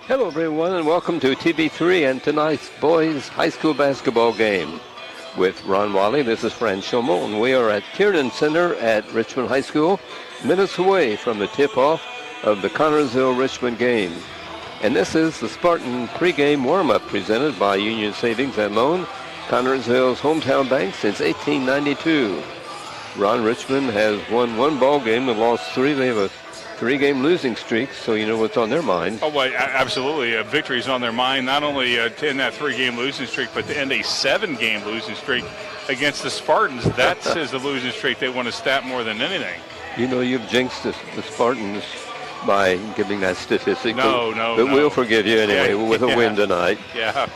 Hello, everyone, and welcome to TV3 and tonight's boys high school basketball game. With Ron Wally, this is Fran Schummel, and we are at Tiernan Center at Richmond High School, minutes away from the tip-off of the Connersville-Richmond game. And this is the Spartan pregame warm-up presented by Union Savings and Loan, Connersville's hometown bank since 1892. Ron, Richmond has won one ball game and lost three. They have a three-game losing streak, so you know what's on their mind. Oh, well, absolutely. A victory is on their mind, not only to end that three-game losing streak, but to end a seven-game losing streak against the Spartans. That is the losing streak they want to stat more than anything. You know, you've jinxed the Spartans by giving that statistic. No. But we'll forgive you anyway with a win tonight. Yeah.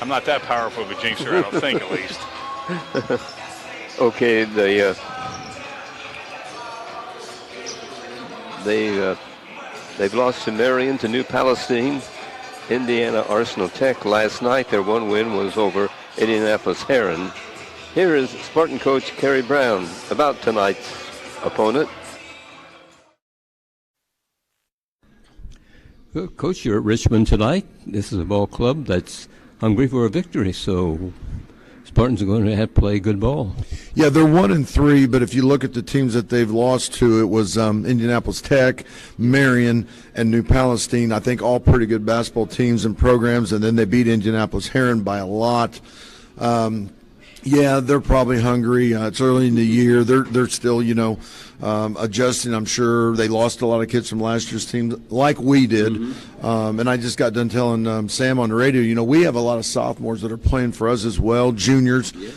I'm not that powerful of a jinxer, I don't think, at least. Okay, they've lost to Marion, to New Palestine, Indiana Arsenal Tech last night. Their one win was over Indianapolis Heron. Here is Spartan coach Kerry Brown about tonight's opponent. Well, Coach, you're at Richmond tonight. This is a ball club that's hungry for a victory, so Spartans are going to have to play good ball. Yeah, they're 1-3, but if you look at the teams that they've lost to, it was Indianapolis Tech, Marion, and New Palestine. I think all pretty good basketball teams and programs, and then they beat Indianapolis Heron by a lot. Yeah, they're probably hungry. It's early in the year. They're still, adjusting, I'm sure. They lost a lot of kids from last year's team, like we did. Mm-hmm. And I just got done telling Sam on the radio, we have a lot of sophomores that are playing for us as well, juniors. Yes.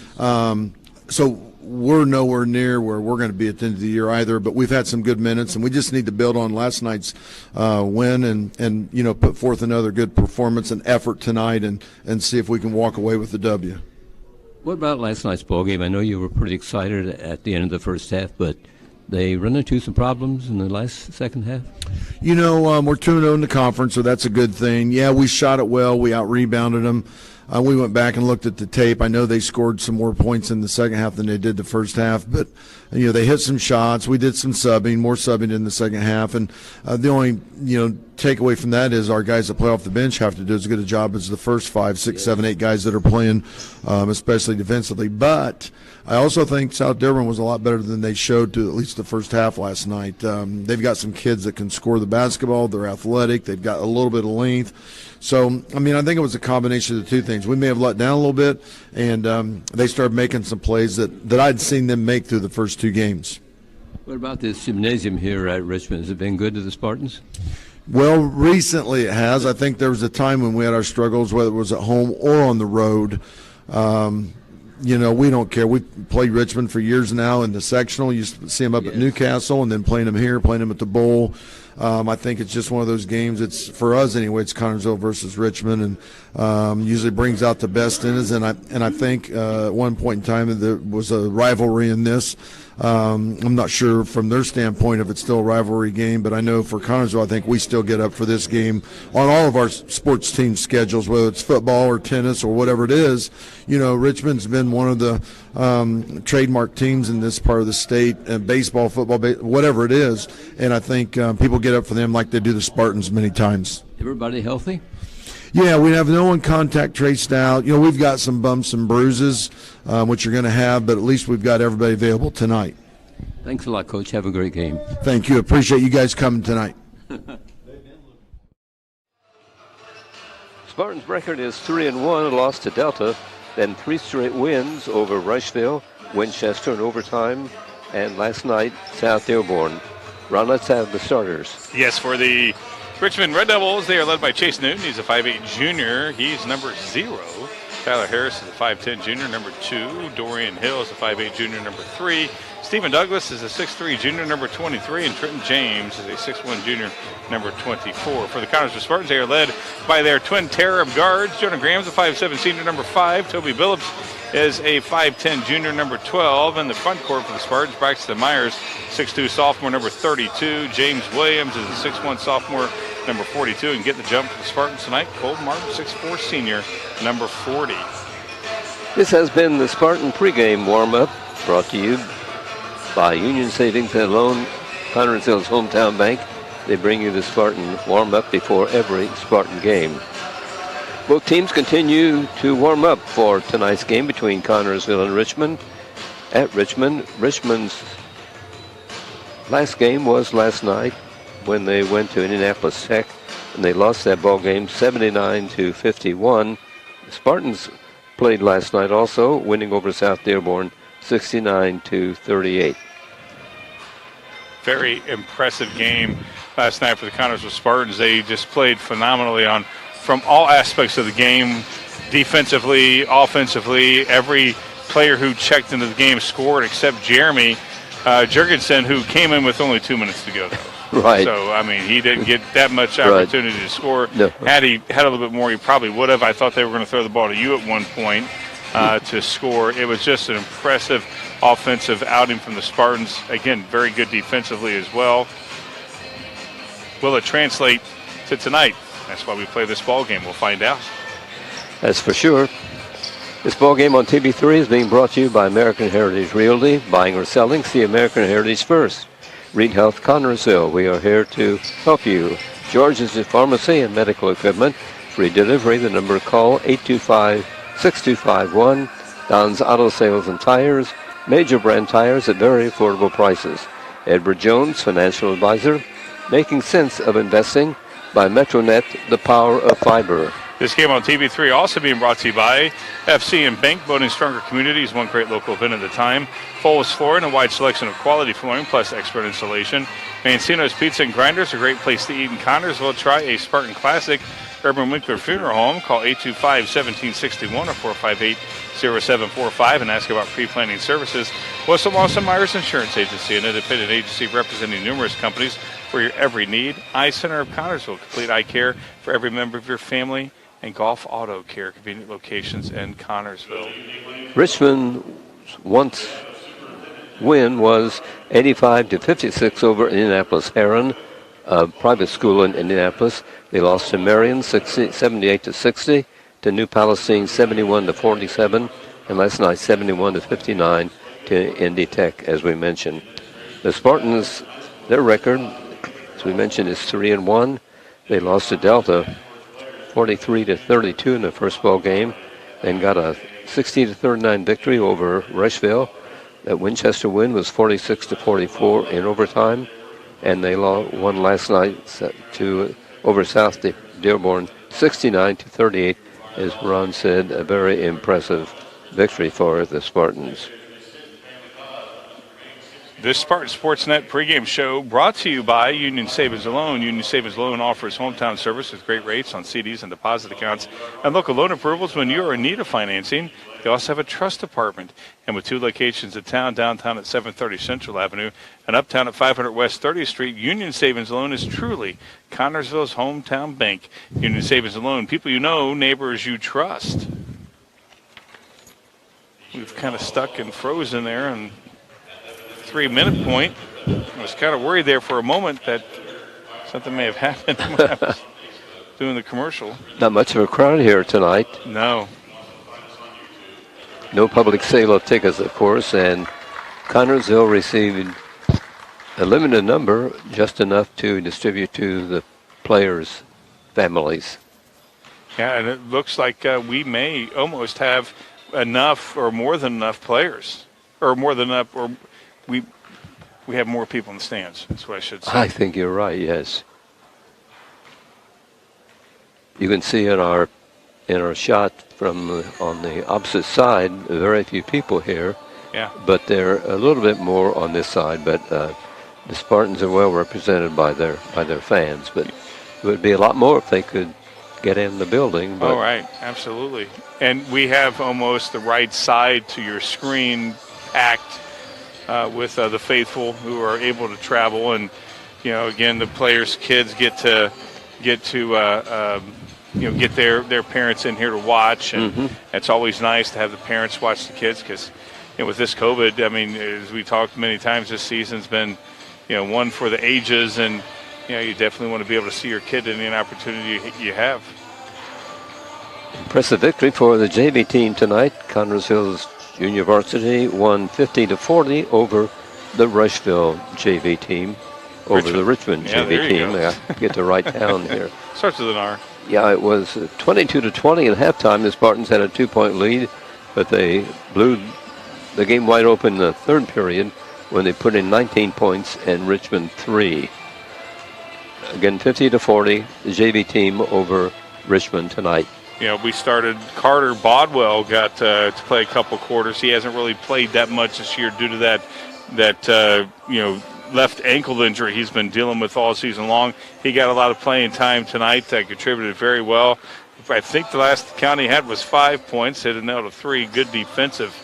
So we're nowhere near where we're going to be at the end of the year either, but we've had some good minutes, and we just need to build on last night's win and put forth another good performance and effort tonight and see if we can walk away with the W. What about last night's ball game? I know you were pretty excited at the end of the first half, but they run into some problems in the second half? We're 2-0 in the conference, so that's a good thing. Yeah, we shot it well. We out-rebounded them. We went back and looked at the tape. I know they scored some more points in the second half than they did the first half, but they hit some shots. We did some more subbing in the second half, and the only takeaway from that is our guys that play off the bench have to do as good a job as the first 5, 6, 7, 8 guys that are playing, especially defensively. But I also think South Dearborn was a lot better than they showed to at least the first half last night. They've got some kids that can score the basketball. They're athletic. They've got a little bit of length. So, I think it was a combination of the two things. We may have let down a little bit, and they started making some plays that I'd seen them make through the first two games. What about this gymnasium here at Richmond? Has it been good to the Spartans? Well, recently it has. I think there was a time when we had our struggles, whether it was at home or on the road. We don't care. We played Richmond for years now in the sectional. You used to see them up at Newcastle and then playing them here, playing them at the Bowl. I think it's just one of those games. It's for us anyway. It's Connersville versus Richmond, and usually brings out the best in us. And I think at one point in time there was a rivalry in this. I'm not sure from their standpoint if it's still a rivalry game, but I know for Connersville, I think we still get up for this game on all of our sports team schedules, whether it's football or tennis or whatever it is. Richmond's been one of the trademark teams in this part of the state, baseball, football, whatever it is, and I think people get up for them like they do the Spartans many times. Everybody healthy? Yeah, we have no one contact traced out. We've got some bumps and bruises, which you're going to have, but at least we've got everybody available tonight. Thanks a lot, Coach. Have a great game. Thank you. Appreciate you guys coming tonight. Spartans' record is 3-1, lost to Delta, then 3 straight wins over Rushville, Winchester in overtime, and last night, South Dearborn. Ron, let's have the starters. Yes, for the Richmond Red Devils, they are led by Chase Newton. He's a 5'8 junior. He's number 0. Tyler Harris is a 5'10 junior, number 2. Dorian Hill is a 5'8 junior, number 3. Stephen Douglas is a 6'3 junior, number 23. And Trenton James is a 6'1 junior, number 24. For the Connersville Spartans, they are led by their twin terror of guards. Jonah Graham's a 5'7 senior, number 5. Toby Billups is a 5'10 junior, number 12. And the front court for the Spartans, Braxton Myers, 6'2 sophomore, number 32. James Williams is a 6'1 sophomore, number 42. And get the jump for the Spartans tonight, Cole Martin, 6'4 senior, number 40. This has been the Spartan pregame warm-up, brought to you by Union Savings and Loan, Connersville's hometown bank, They bring you the Spartan warm-up before every Spartan game. Both teams continue to warm up for tonight's game between Connorsville and Richmond. At Richmond, Richmond's last game was last night when they went to Indianapolis Tech, and they lost that ball game 79-51. The Spartans played last night also, winning over South Dearborn 69-38. Very impressive game last night for the Connorsville Spartans. They just played phenomenally from all aspects of the game, defensively, offensively. Every player who checked into the game scored except Jeremy Jurgensen, who came in with only 2 minutes to go, though. Right. So, I mean, he didn't get that much opportunity to score. No. Had he had a little bit more, he probably would have. I thought they were going to throw the ball to you at one point to score. It was just an impressive offensive outing from the Spartans. Again, very good defensively as well. Will it translate to tonight? That's why we play this ball game. We'll find out. That's for sure. This ball game on TV3 is being brought to you by American Heritage Realty. Buying or selling, see American Heritage first. Reed Health Connorsville. We are here to help you. George's Pharmacy and Medical Equipment. Free delivery. The number to call 825-6251. Don's Auto Sales and Tires. Major brand tires at very affordable prices. Edward Jones, Financial Advisor. Making sense of investing by Metronet, the power of fiber. This game on TV3 also being brought to you by FC and Bank, building stronger communities, one great local event at a time. Fullest flooring, a wide selection of quality flooring, plus expert installation. Mancino's Pizza and Grinders, a great place to eat in Connorsville. Try a Spartan Classic. Urban Winkler Funeral Home. Call 825-1761 or 458-0745 and ask about pre-planning services. Wilson Lawson Myers Insurance Agency, an independent agency representing numerous companies for your every need. Eye Center of Connorsville, complete eye care for every member of your family. And Golf Auto Care, convenient locations in Connorsville. Richmond's once win was 85-56 over Indianapolis Heron, a private school in Indianapolis. They lost to Marion 78-60, to New Palestine 71-47, and last night 71-59 to Indy Tech, as we mentioned. The Spartans, their record, as we mentioned, is 3-1. They lost to Delta 43-32 in the first ball game, then got a 60-39 victory over Rushville. That Winchester win was 46-44 in overtime, and they won last night over South Dearborn 69-38. As Ron said, a very impressive victory for the Spartans. This Spartan Sportsnet pregame show brought to you by Union Savings Loan. Union Savings Loan offers hometown service with great rates on CDs and deposit accounts and local loan approvals when you are in need of financing. They also have a trust department. And with 2 locations in town, downtown at 730 Central Avenue and uptown at 500 West 30th Street, Union Savings Loan is truly Connorsville's hometown bank. Union Savings Loan, people you know, neighbors you trust. We've kind of stuck and frozen there and 3-minute point. I was kind of worried there for a moment that something may have happened when I was doing the commercial. Not much of a crowd here tonight. No. No public sale of tickets, of course, and Connorsville received a limited number, just enough to distribute to the players' families. Yeah, and it looks like we may almost have enough or more than enough players, or more than enough, or we have more people in the stands. That's what I should say. I think you're right, yes. You can see in our shot from on the opposite side, very few people here. Yeah. But they're a little bit more on this side. But the Spartans are well represented by their fans. But it would be a lot more if they could get in the building. But right, absolutely. And we have almost the right side to your screen packed with the faithful who are able to travel, and again, the players' kids get to get their parents in here to watch, and it's always nice to have the parents watch the kids because with this COVID, I mean, as we talked many times, this season's been one for the ages, and you definitely want to be able to see your kid in any opportunity you have. Impressive victory for the JV team tonight. Connorsville's junior varsity won 50-40 over the Rushville JV team. over the Richmond Yeah, there JV you team. go. I get to write down here. Starts with an R. Yeah, it was 22-20 at halftime. The Spartans had a 2-point lead, but they blew the game wide open in the third period when they put in 19 points and Richmond 3. Again, 50-40, the JV team over Richmond tonight. You know, we started, Carter Bodwell got to play a couple quarters. He hasn't really played that much this year due to that left ankle injury he's been dealing with all season long. He got a lot of playing time tonight that contributed very well. I think the last count he had was 5 points, hit a note of 3. Good defensive,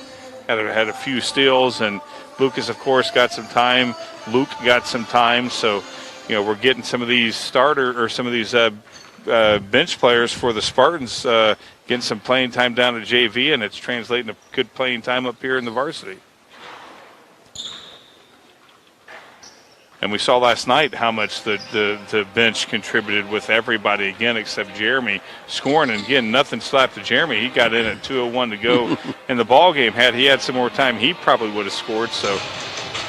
had a few steals, and Lucas, of course, got some time. Luke got some time, so we're getting some of these bench players for the Spartans getting some playing time down at JV, and it's translating to good playing time up here in the varsity. And we saw last night how much the bench contributed with everybody again except Jeremy scoring. And again, nothing slapped to Jeremy. He got in at 2:01 to go in the ball game. Had he had some more time, he probably would have scored. So,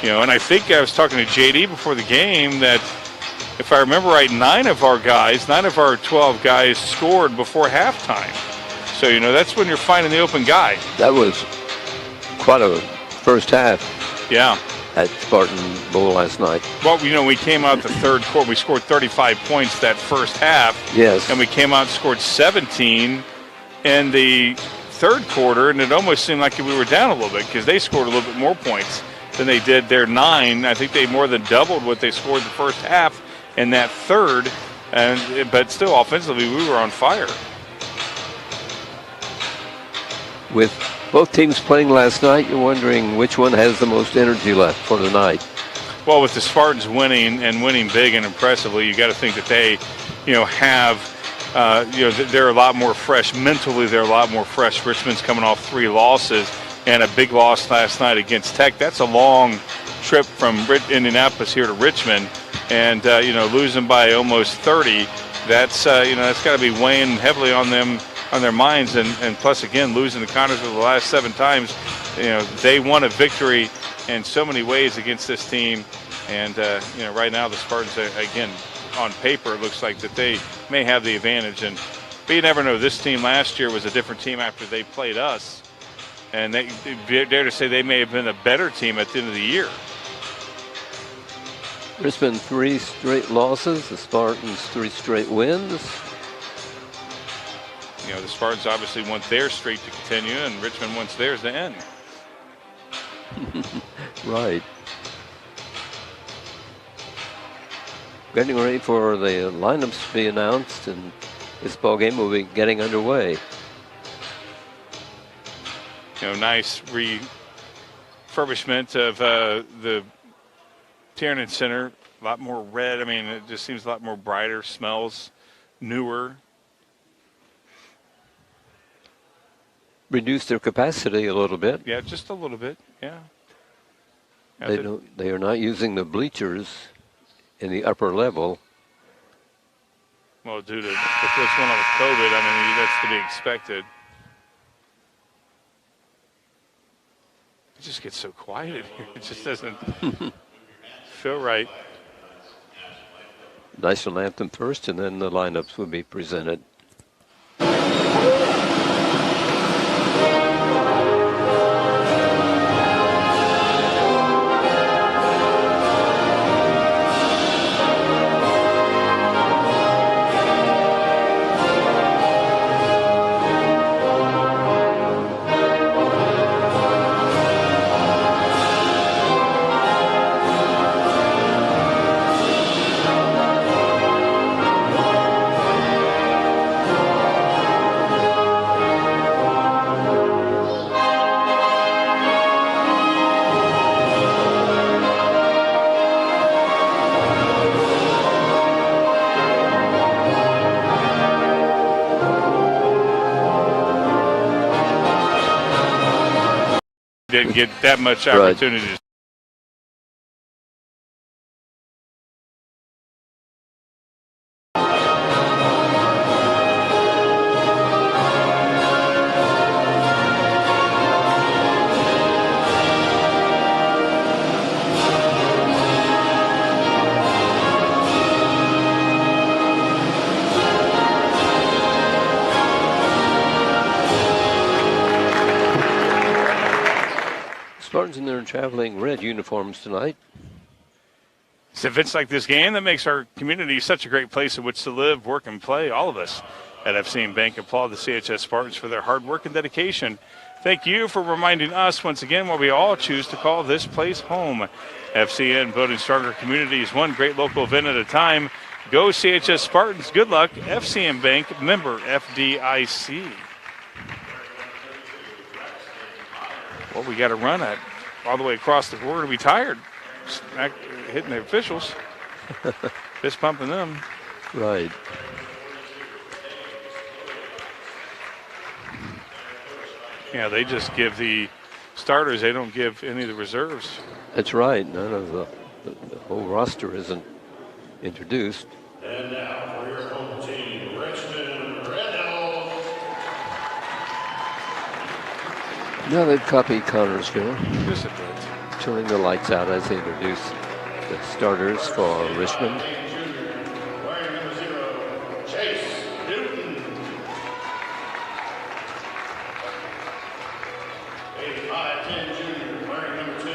and I think I was talking to JD before the game that if I remember right, 9 of our 12 guys scored before halftime. So, that's when you're finding the open guy. That was quite a first half. Yeah. At Spartan Bowl last night. Well, we came out the third quarter. We scored 35 points that first half. Yes. And we came out and scored 17 in the third quarter, and it almost seemed like we were down a little bit because they scored a little bit more points than they did their 9. I think they more than doubled what they scored the first half in that third. But still, offensively, we were on fire. With both teams playing last night, you're wondering which one has the most energy left for the night. Well, with the Spartans winning and winning big and impressively, you got to think that they, they're a lot more fresh. Mentally, they're a lot more fresh. Richmond's coming off 3 losses and a big loss last night against Tech. That's a long trip from Indianapolis here to Richmond, and losing by almost 30. That's that's got to be weighing heavily on them. On their minds, and plus again losing the Connors for the last 7 times, they won a victory in so many ways against this team, and right now the Spartans again on paper it looks like that they may have the advantage, but you never know. This team last year was a different team after they played us, and they dare to say they may have been a better team at the end of the year. Richmond 3 straight losses, the Spartans 3 straight wins. The Spartans obviously want their streak to continue, and Richmond wants theirs to end. Right. Getting ready for the lineups to be announced, and this ball game will be getting underway. Nice refurbishment of the Tiernan Center. A lot more red. I mean, it just seems a lot more brighter, smells newer. Reduce their capacity a little bit. Yeah, just a little bit. Yeah. They are not using the bleachers in the upper level. Well, due to what's going on with COVID, I mean, that's to be expected. It just gets so quiet in here. It just doesn't feel right. National anthem first, and then the lineups will be presented. Didn't get that much opportunity to Spartans in their traveling red uniforms tonight. It's events like this game that makes our community such a great place in which to live, work, and play. All of us at FCN Bank applaud the CHS Spartans for their hard work and dedication. Thank you for reminding us once again why we all choose to call this place home. FCN, building stronger communities, one great local event at a time. Go CHS Spartans. Good luck. FCN Bank, member FDIC. Well, we got to run it all the way across the board. We're going to be tired. Hitting the officials. Fist pumping them. Right. Yeah, they just give the starters. They don't give any of the reserves. That's right. None of the whole roster isn't introduced. And now for your home team, Richmond Red Devils. Now they've copied Connorsville, Just a bit. turning the lights out as they introduce the starters for Richmond. Wearing number 0, Chase Newton. 5'10" junior, wearing number 2,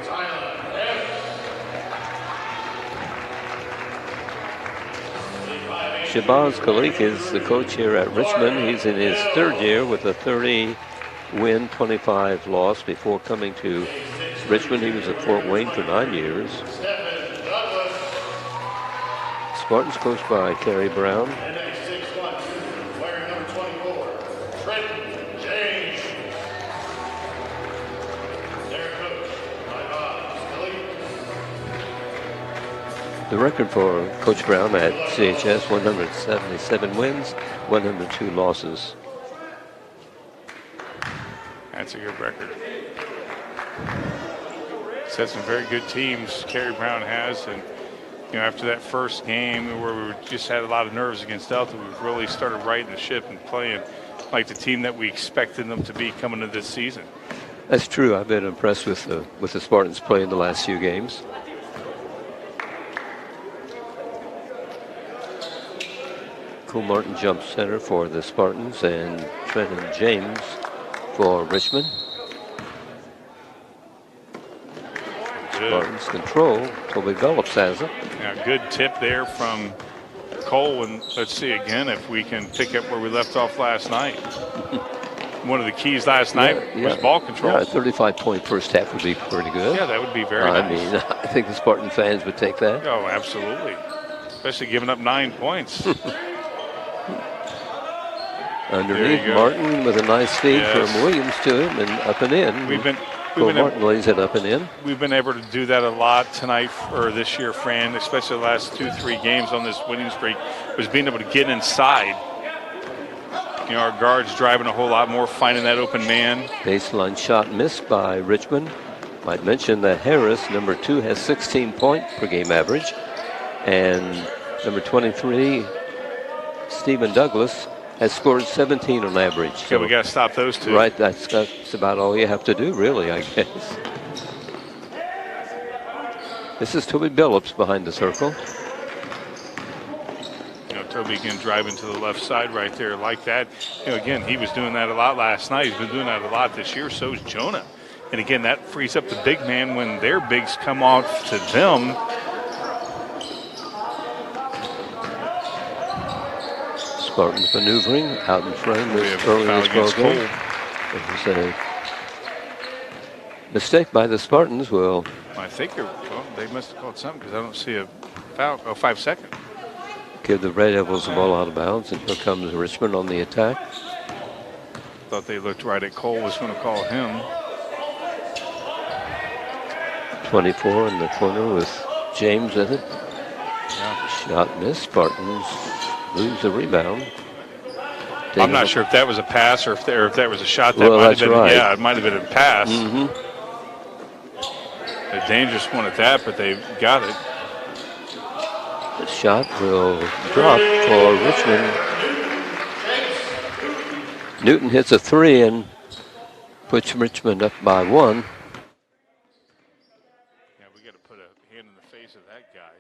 Tyler F. 8'5" Shabazz Khalik is the coach here at Richmond. He's in his third year with a 30-win, 25-loss. Before coming to Richmond, he was at Fort Wayne for 9 years. Stephen Douglas. Spartans coached by Kerry Brown. And a 6'1" junior, wearing number 24, Trenton James. Their coach, by Bob Scully. The record for Coach Brown at CHS, 177 wins, 102 losses. That's a good record. Set some very good teams Kerry Brown has, and after that first game where we just had a lot of nerves against Delta, we've really started righting the ship and playing like the team that we expected them to be coming into this season. That's true. I've been impressed with the Spartans play in the last few games. Cole Martin jumps center for the Spartans, and Trenton James for Richmond. Spartans control. Toby Phillips has it. Yeah, good tip there from Cole, and let's see again if we can pick up where we left off last night. One of the keys last night was ball control. Yeah, a 35-point first half would be pretty good. Yeah, that would be very nice. I mean, I think the Spartan fans would take that. Oh, absolutely. Especially giving up 9 points. Underneath, Martin with a nice feed from Williams to him and up and in. Martin lays it up and in. We've been able to do that a lot tonight, or this year, Fran, especially the last 2-3 games on this winning streak, was being able to get inside. Our guards driving a whole lot more, finding that open man. Baseline shot missed by Richmond. Might mention that Harris, number 2, has 16-point per game average. And number 23, Stephen Douglas, has scored 17 on average. So we got to stop those two. Right, that's about all you have to do, really, I guess. This is Toby Billups behind the circle. Toby again driving to the left side right there like that. Again, he was doing that a lot last night. He's been doing that a lot this year. So is Jonah. And again, that frees up the big man when their bigs come off to them. Spartans maneuvering out in front this early in this ball game. It was a mistake by the Spartans. Well, I think they must have called something because I don't see a foul. 5 seconds. Give the Red Devils the ball out of bounds, and here comes Richmond on the attack. Thought they looked right at Cole, was going to call him. 24 in the corner with James in it. Yeah. Shot missed. Spartans lose the rebound. I'm not sure if that was a pass or if that was a shot. That might have been. Right. Yeah, it might have been a pass. Mm-hmm. A dangerous one at that, but they got it. The shot will drop for Richmond. Newton hits a 3 and puts Richmond up by 1. Yeah, we got to put a hand in the face of that guy.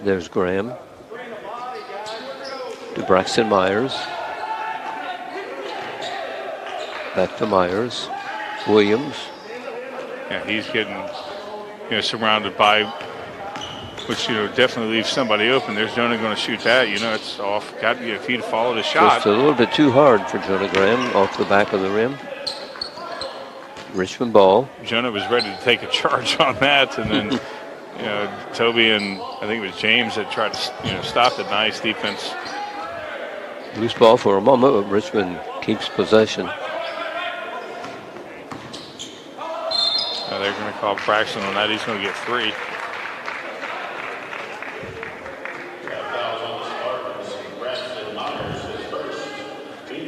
There's Graham. To Braxton Myers. Back to Myers. Williams. Yeah, he's getting, surrounded by, which, definitely leaves somebody open. There's Jonah going to shoot that. It's off. Got to, if he'd followed the shot. Just a little bit too hard for Jonah Graham off the back of the rim. Richmond ball. Jonah was ready to take a charge on that, and then, Toby and I think it was James that tried to, stop it. Nice defense. Loose ball for a moment, but Richmond keeps possession. They're going to call Braxton on that. He's going to get 3.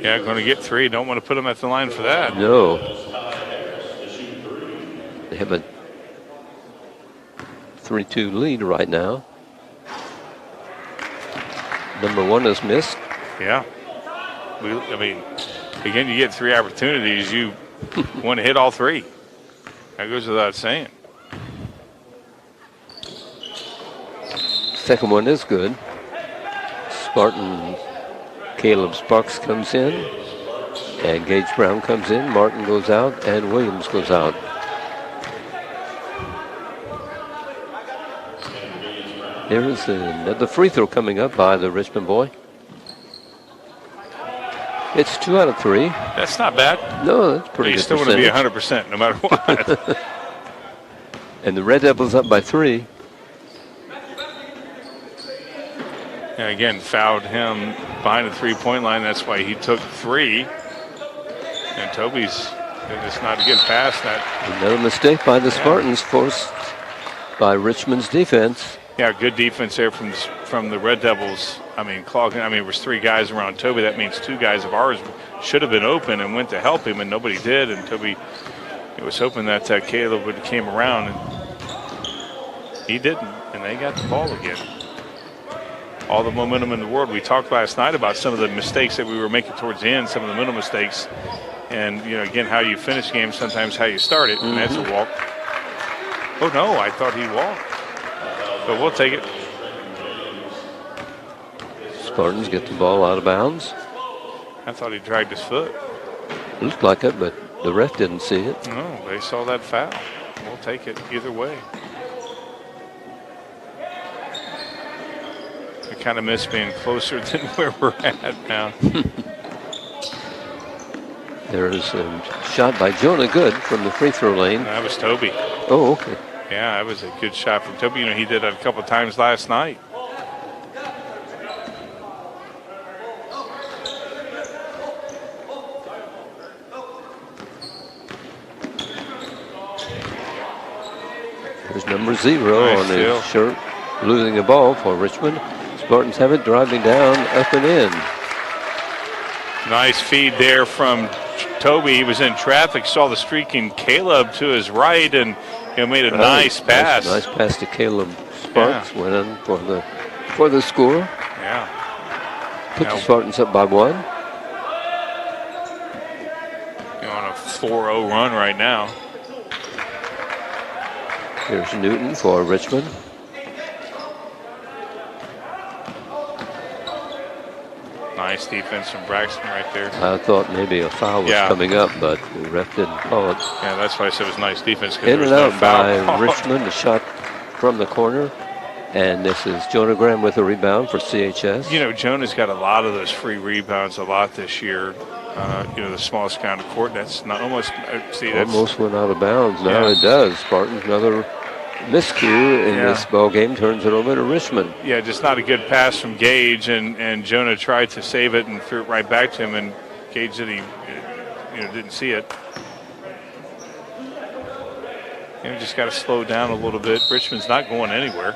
Yeah, going to get 3. Don't want to put him at the line for that. No. They have a 3-2 lead right now. Number 1 is missed. Yeah. Again, you get 3 opportunities. You want to hit all 3. That goes without saying. Second one is good. Spartan Caleb Sparks comes in, and Gage Brown comes in. Martin goes out, and Williams goes out. There is another free throw coming up by the Richmond boy. It's 2 out of 3. That's not bad. No, that's pretty good. You still want to be 100% no matter what. And the Red Devils up by 3. And again, fouled him behind the 3-point line. That's why he took 3. And Toby's just not getting past that. Another mistake by the Spartans, forced by Richmond's defense. Yeah, good defense there from the Red Devils. Clogging. It was 3 guys around Toby. That means 2 guys of ours should have been open and went to help him, and nobody did. And Toby was hoping that Caleb would have came around, and he didn't. And they got the ball again. All the momentum in the world. We talked last night about some of the mistakes that we were making towards the end, some of the mental mistakes, and again how you finish games, sometimes how you start it, and that's a walk. Oh no, I thought he walked, but we'll take it. Spartans get the ball out of bounds. I thought he dragged his foot. Looked like it, but the ref didn't see it. No, they saw that foul. We'll take it either way. I kind of miss being closer than where we're at now. There is a shot by Jonah, good from the free throw lane. That was Toby. Oh, okay. Yeah, that was a good shot from Toby. He did that a couple of times last night. There's number 0 Nice on steal. his shirt, losing the ball for Richmond. Spartans have it, driving down, up and in. Nice feed there from Toby. He was in traffic, saw the streaking Caleb to his right, and made a nice pass. Nice pass to Caleb Sparks. Went in for the score. Yeah. Put the Spartans up by 1. On a 4-0 run right now. Here's Newton for Richmond. Nice defense from Braxton right there. I thought maybe a foul was coming up, but the ref didn't call it. Yeah, that's why I said it was nice defense. In and out by Richmond, a shot from the corner. And this is Jonah Graham with a rebound for CHS. Jonah's got a lot of those free rebounds this year. The smallest kind of court. That's not almost. Almost went out of bounds. Now it does. Spartans another miscue in this ball game, turns it over to Richmond. Yeah, just not a good pass from Gage, and Jonah tried to save it and threw it right back to him, and Gage didn't see it. Just got to slow down a little bit. Richmond's not going anywhere.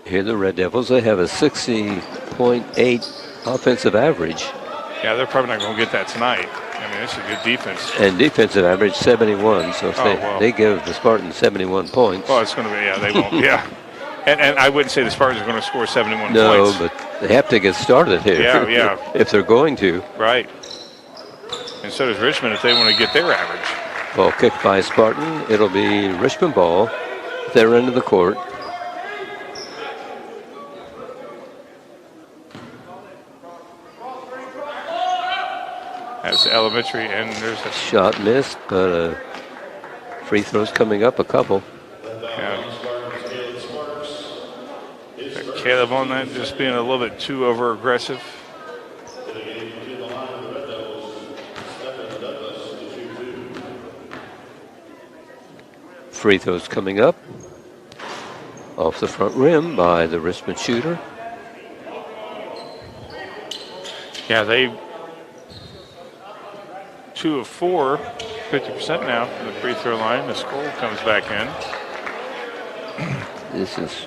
Here the Red Devils, they have a 60.8 offensive average. Yeah, they're probably not going to get that tonight. It's a good defense. And defensive average 71. So if they give the Spartans 71 points. Well, it's going to be, they won't. Yeah. And I wouldn't say the Spartans are going to score 71 points. No, but they have to get started here. Yeah. If they're going to. Right. And so does Richmond if they want to get their average. Ball kicked by Spartan. It'll be Richmond ball at their end of the court. That's elementary, and there's a Shot missed, but free throws coming up, a couple. Caleb on that, just being a little bit too over aggressive. Free throws coming up. Off the front rim by the Richmond shooter. Yeah, they 2 of 4, 50% now from the free throw line. The score comes back in. This is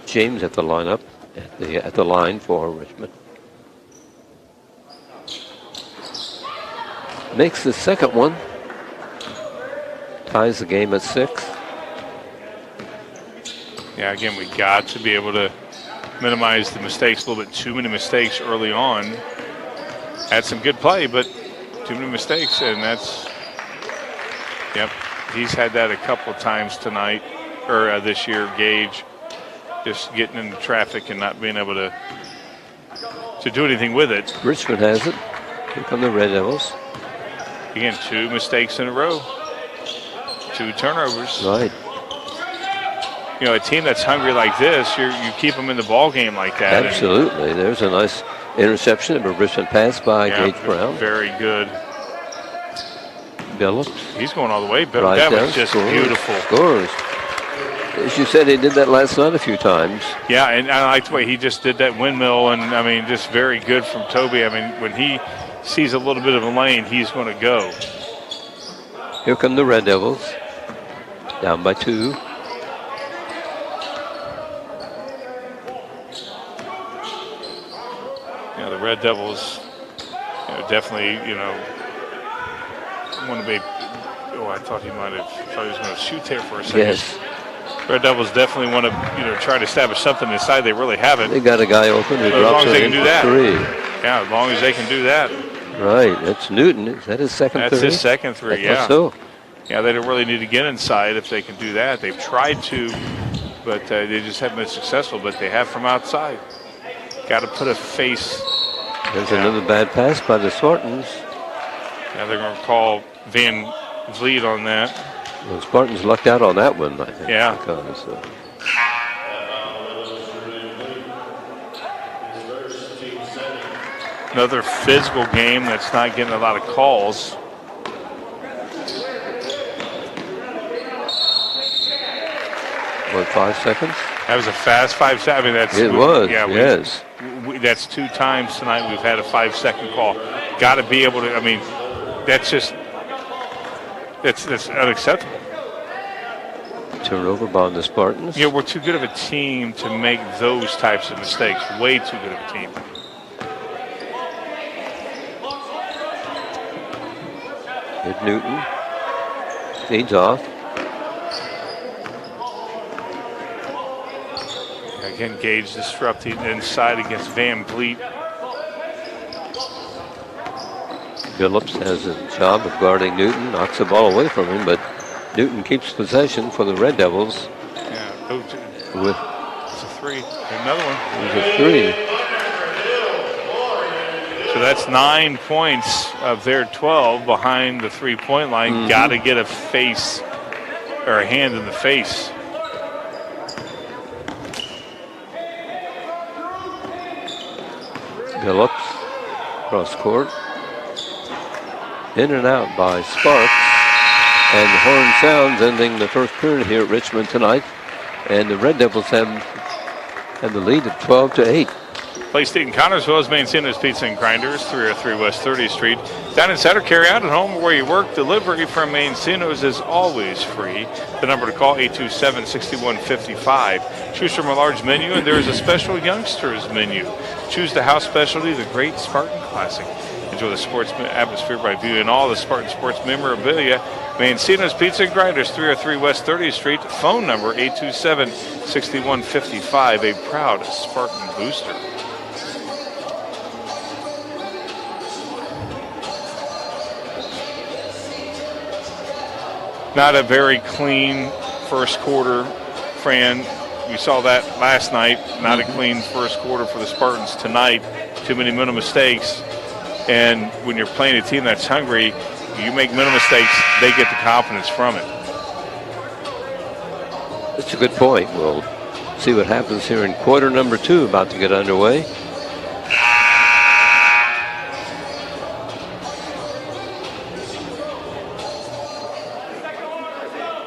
James at the lineup, at the line for Richmond. Makes the second one. Ties the game at 6. Yeah, again, we got to be able to minimize the mistakes. A little bit too many mistakes early on. Had some good play, but too many mistakes, and that's, yep, he's had that a couple of times tonight, or this year, Gage, just getting into traffic and not being able to do anything with it. Richmond has it. Here come the Red Devils. Again, 2 mistakes in a row. 2 turnovers. Right. You know, a team that's hungry like this, you keep them in the ball game like that. Absolutely. There's a nice interception of a Richmond pass by Gage Brown. Very good. Billups. He's going all the way. But Right that down, was just scores, beautiful. Scores. As you said, he did that last night a few times. Yeah, and I like the way he just did that windmill, and I mean, just very good from Toby. I mean, when he sees a little bit of a lane, he's going to go. Here come the Red Devils. Down by 2. Yeah, the Red Devils, definitely, want to be. Oh, I thought he was going to shoot there for a second. Yes. Red Devils definitely want to, try to establish something inside. They really haven't. They got a guy open who drops it in for 3. Yeah, as long as they can do that. Right. That's Newton. Is that his second That's 3? his second 3, yeah. So. Yeah, they don't really need to get inside if they can do that. They've tried to, but they just haven't been successful. But they have from outside. Got to put a face. There's another bad pass by the Spartans. Yeah, they're going to call Van Vliet on that. The Spartans lucked out on that one, I think. Yeah. Because, another physical game that's not getting a lot of calls. What, 5 seconds? That was a fast 5 seconds. I mean, It was, yeah, yes. That's 2 times tonight we've had a 5-second call. Got to be able to, I mean, that's just, that's unacceptable. Turnover by the Spartans. Yeah, we're too good of a team to make those types of mistakes. Way too good of a team. Good Newton. Feeds off. Again, Gage disrupting inside against Van Vliet. Billups has a job of guarding Newton. Knocks the ball away from him, but Newton keeps possession for the Red Devils. Yeah, With it's a 3. Another one. There's a 3. So that's 9 points of their 12 behind the 3-point line. Got to get a face or a hand in the face. Billups cross court. In and out by Sparks. And the horn sounds ending the first period here at Richmond tonight. And the Red Devils have the lead of 12-8. Play State in Connersville is Mancino's Pizza and Grinders, 303 West 30th Street. Down in Saturday, carry out at home where you work. Delivery from Mancino's is always free. The number to call, 827-6155. Choose from a large menu, and there is a special youngsters menu. Choose the house specialty, the Great Spartan Classic. Enjoy the sports atmosphere by viewing all the Spartan sports memorabilia. Mancino's Pizza and Grinders, 303 West 30th Street. Phone number, 827-6155. A proud Spartan booster. Not a very clean first quarter, Fran. We saw that last night. Not a clean first quarter for the Spartans tonight. Too many mental mistakes. And when you're playing a team that's hungry, you make minimal mistakes, they get the confidence from it. That's a good point. We'll see what happens here in quarter number 2, about to get underway.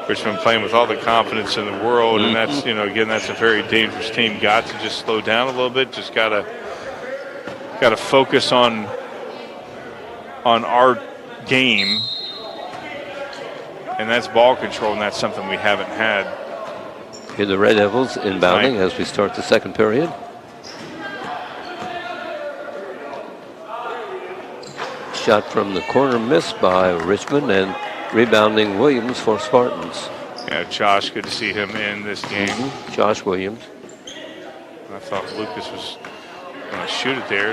Richmond playing with all the confidence in the world, and that's, again, that's a very dangerous team. Got to just slow down a little bit. Just gotta focus on our game, and that's ball control, and that's something we haven't had. Here the Red Devils inbounding as we start the second period. Shot from the corner missed by Richmond, and rebounding Williams for Spartans. Yeah, Josh, good to see him in this game. Josh Williams. I thought Lucas was going to shoot it there.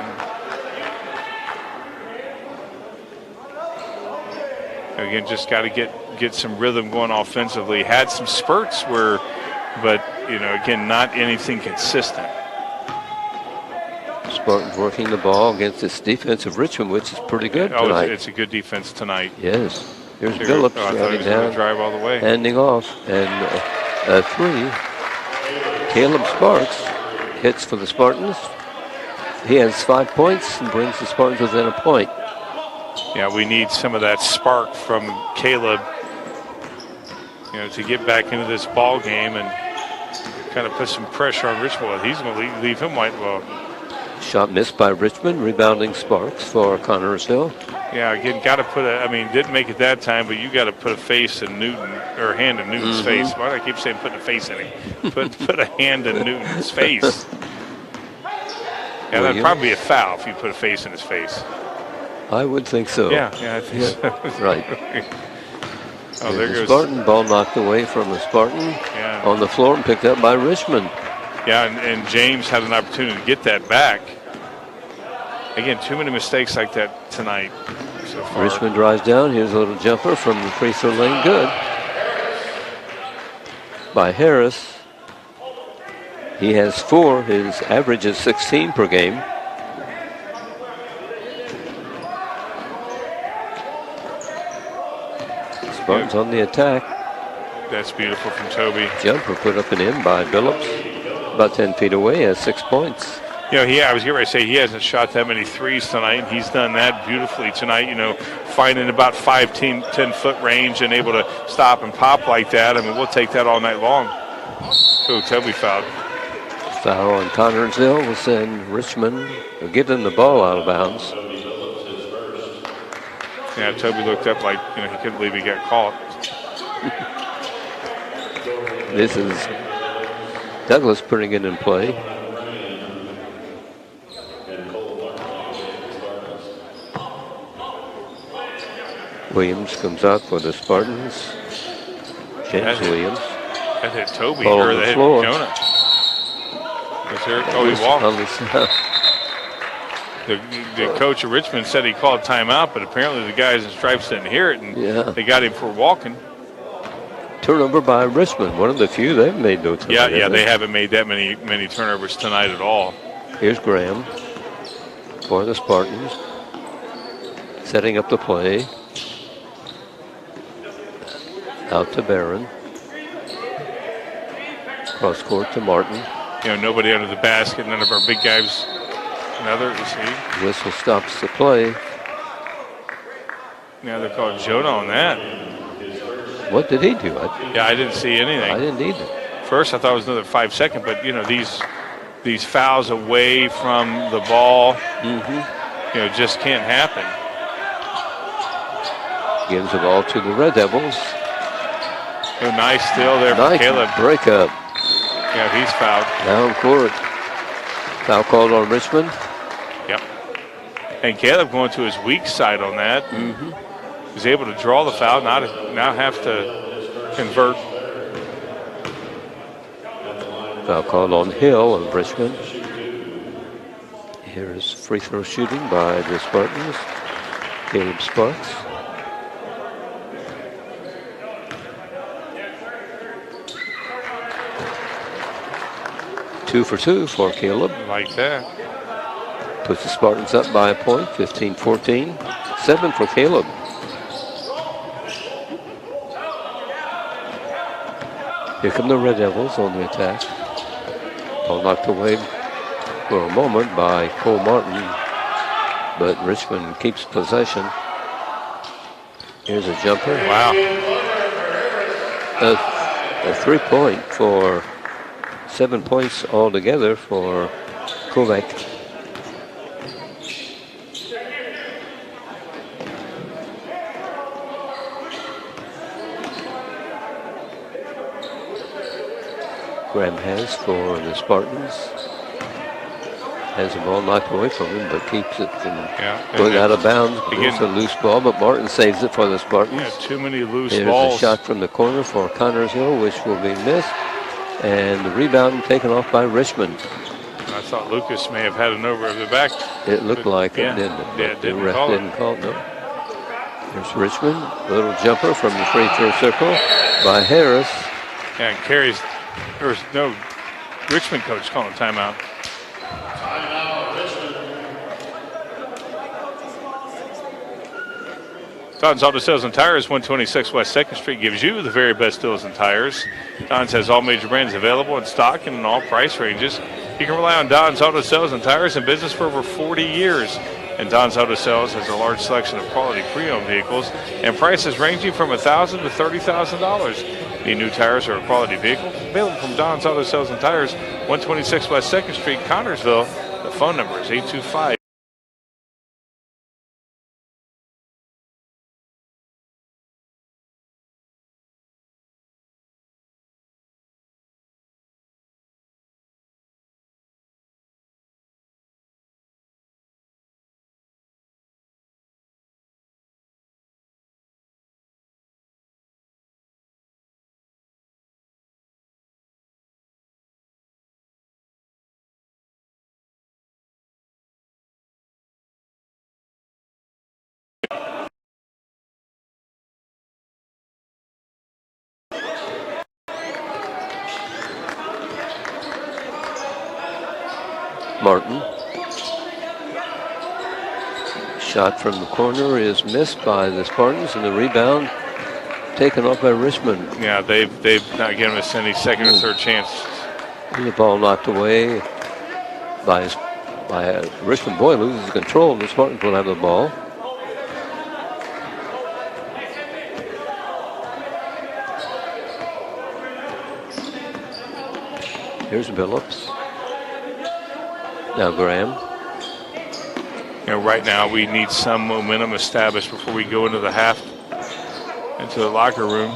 Again, just got to get some rhythm going offensively. Had some spurts but again, not anything consistent. Spartans working the ball against this defense of Richmond, which is pretty good tonight. It's a good defense tonight. Yes. Here's Phillips driving down, drive all the way, handing off, and a 3. Caleb Sparks hits for the Spartans. He has 5 points and brings the Spartans within a point. Yeah, we need some of that spark from Caleb, to get back into this ball game and kind of put some pressure on Richmond. He's going to leave him white. Well, shot missed by Richmond, rebounding Sparks for Connersville. Yeah, again, got to put didn't make it that time, but you got to put a face in Newton, or a hand in Newton's face. Why do I keep saying putting a face in it? Put a hand in Newton's face. Yeah, that'd probably be a foul if you put a face in his face. I would think so. Yeah, I think so. Right. Oh, there goes Spartan. Ball knocked away from the Spartan on the floor and picked up by Richmond. Yeah, and James had an opportunity to get that back. Again, too many mistakes like that tonight so far. Richmond drives down. Here's a little jumper from the free throw lane. Good. By Harris. He has 4. His average is 16 per game. Spartans on the attack. That's beautiful from Toby. Jumper put up and in by Phillips. About 10 feet away, has 6 points. I was getting ready to say he hasn't shot that many threes tonight, and he's done that beautifully tonight, finding about 10-foot range and able to stop and pop like that. I mean, we'll take that all night long. Oh, Toby fouled. Foul on Connersville will send Richmond, or give them the ball out of bounds. Yeah, Toby looked up like, he couldn't believe he got caught. This is Douglas putting it in play. Williams comes out for the Spartans. James Williams. That hit Toby, ball or on that the hit floor. Jonah. He walked. The coach of Richmond said he called timeout, but apparently the guys in stripes didn't hear it, and they got him for walking. Turnover by Richmond, one of the few. They've made no turnovers. Yeah, they haven't made that many turnovers tonight at all. Here's Graham for the Spartans, setting up the play. Out to Barron. Cross court to Martin. Nobody under the basket. None of our big guys. Another, see. Whistle stops the play. Now they're calling Jonah on that. What did he do? I didn't see anything. I didn't either. First, I thought it was another 5 second, but these fouls away from the ball, just can't happen. Gives the ball to the Red Devils. Oh, nice steal there for Caleb. Break up. Yeah, he's fouled. Down court. Foul called on Richmond. Yep. And Caleb going to his weak side on that. He's able to draw the foul, now have to convert. Foul called on Hill of Richmond. Here is free throw shooting by the Spartans. Caleb Sparks. Two for two for Caleb. Like that. Puts the Spartans up by a point, 15-14. 7 for Caleb. Here come the Red Devils on the attack. Ball knocked away for a moment by Cole Martin, but Richmond keeps possession. Here's a jumper. Wow. A 3-point for 7 points altogether for Kovac. Graham has for the Spartans. Has the ball knocked away from him, but keeps it from going out of bounds. It's a loose ball, but Martin saves it for the Spartans. Yeah, too many loose Here's balls. A shot from the corner for Connorsville, which will be missed. And the rebound taken off by Richmond. I thought Lucas may have had an over the back. It looked like yeah, it, didn't it? Yeah, But didn't the ref call didn't call it, no. Here's Richmond. Little jumper from the free throw circle by Harris. And carries. There was no Richmond coach calling a timeout. Don's Auto Sales and Tires, 126 West 2nd Street, gives you the very best deals and tires. Don's has all major brands available in stock and in all price ranges. You can rely on Don's Auto Sales and Tires in business for over 40 years. And Don's Auto Sales has a large selection of quality pre-owned vehicles and prices ranging from $1,000 to $30,000. Need new tires or a quality vehicle? Available from Don's Auto Sales and Tires, 126 West 2nd Street, Connorsville. The phone number is 825. Martin. Shot from the corner is missed by the Spartans, and the rebound taken off by Richmond. Yeah, they've not given us any second or third chance. The ball knocked away by Richmond. Boy, loses control. The Spartans will have the ball. Here's Billups. Now Graham. You know, right now we need some momentum established before we go into the half, into the locker room.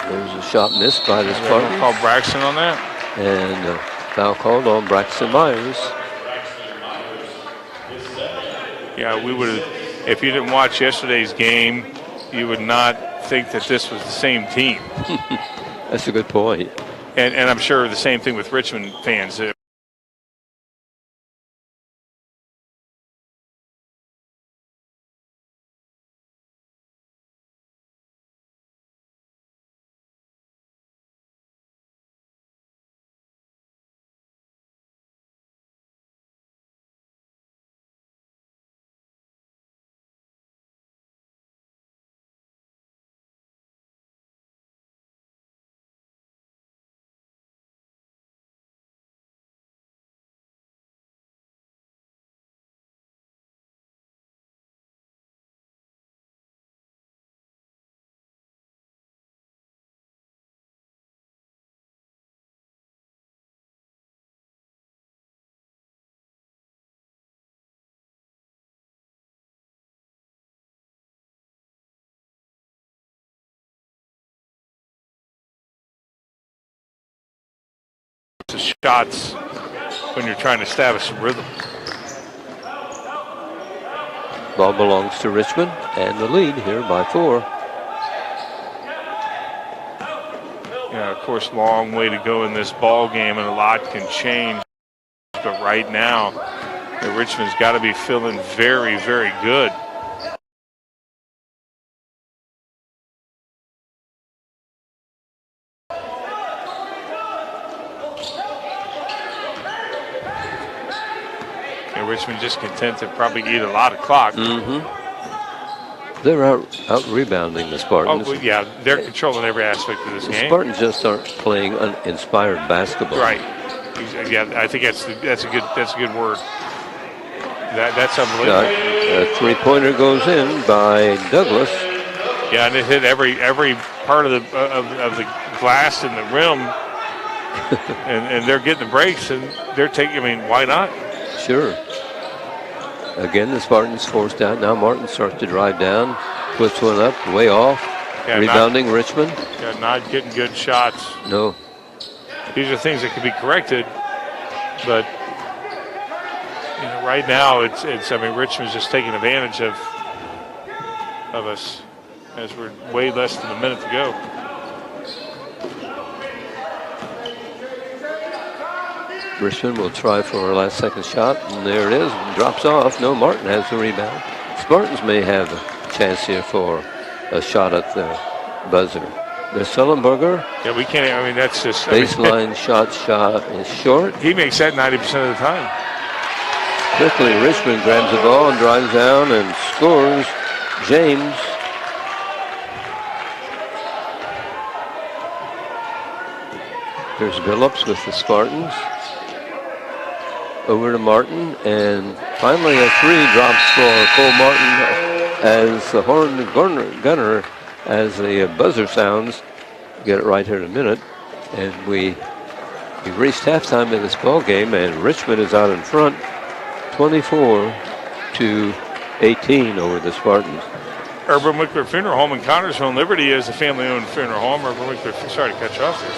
There's a shot missed by the Spartans. Call Braxton on that. And a foul called on Braxton Myers. Yeah, we would have, if you didn't watch yesterday's game, you would not think that this was the same team. That's a good point. And I'm sure the same thing with Richmond fans. Shots when you're trying to establish some rhythm. Ball belongs to Richmond, and the lead here by 4. Yeah, of course, long way to go in this ball game, and a lot can change. But right now, Richmond's got to be feeling very, very good. Richmond just content to probably eat a lot of clock. They're out rebounding the Spartans. Oh, well, yeah, they're controlling every aspect of this The game. Spartans just aren't playing inspired basketball. Right. Yeah, I think that's a good word. That's unbelievable. A three-pointer goes in by Douglas. Yeah, and it hit every part of the glass and the rim, and they're getting the breaks, and they're taking. I mean, why not? Sure. Again, the Spartans forced out. Now Martin starts to drive down, puts one up, way off. Yeah, Rebounding Richmond. Yeah, not getting good shots. No. These are things that can be corrected, but right now it's. I mean, Richmond's just taking advantage of us as we're way less than a minute to go. Richmond will try for her last second shot, and there it is. Drops off. No, Martin has the rebound. Spartans may have a chance here for a shot at the buzzer. The Sullenberger. Yeah, we can't. I mean, that's just baseline shot is short. He makes that 90% of the time. Quickly, Richmond grabs the ball and drives down and scores. James. Here's Billups with the Spartans. Over to Martin, and finally a three drops for Cole Martin as the horn gunner, as the buzzer sounds. Get it right here in a minute. And we've reached halftime in this ball game, and Richmond is out in front, 24-18 over the Spartans. Urban Wickler Funeral Home in Connersville, Liberty is a family-owned funeral home. Urban Wickler, sorry to cut you off there.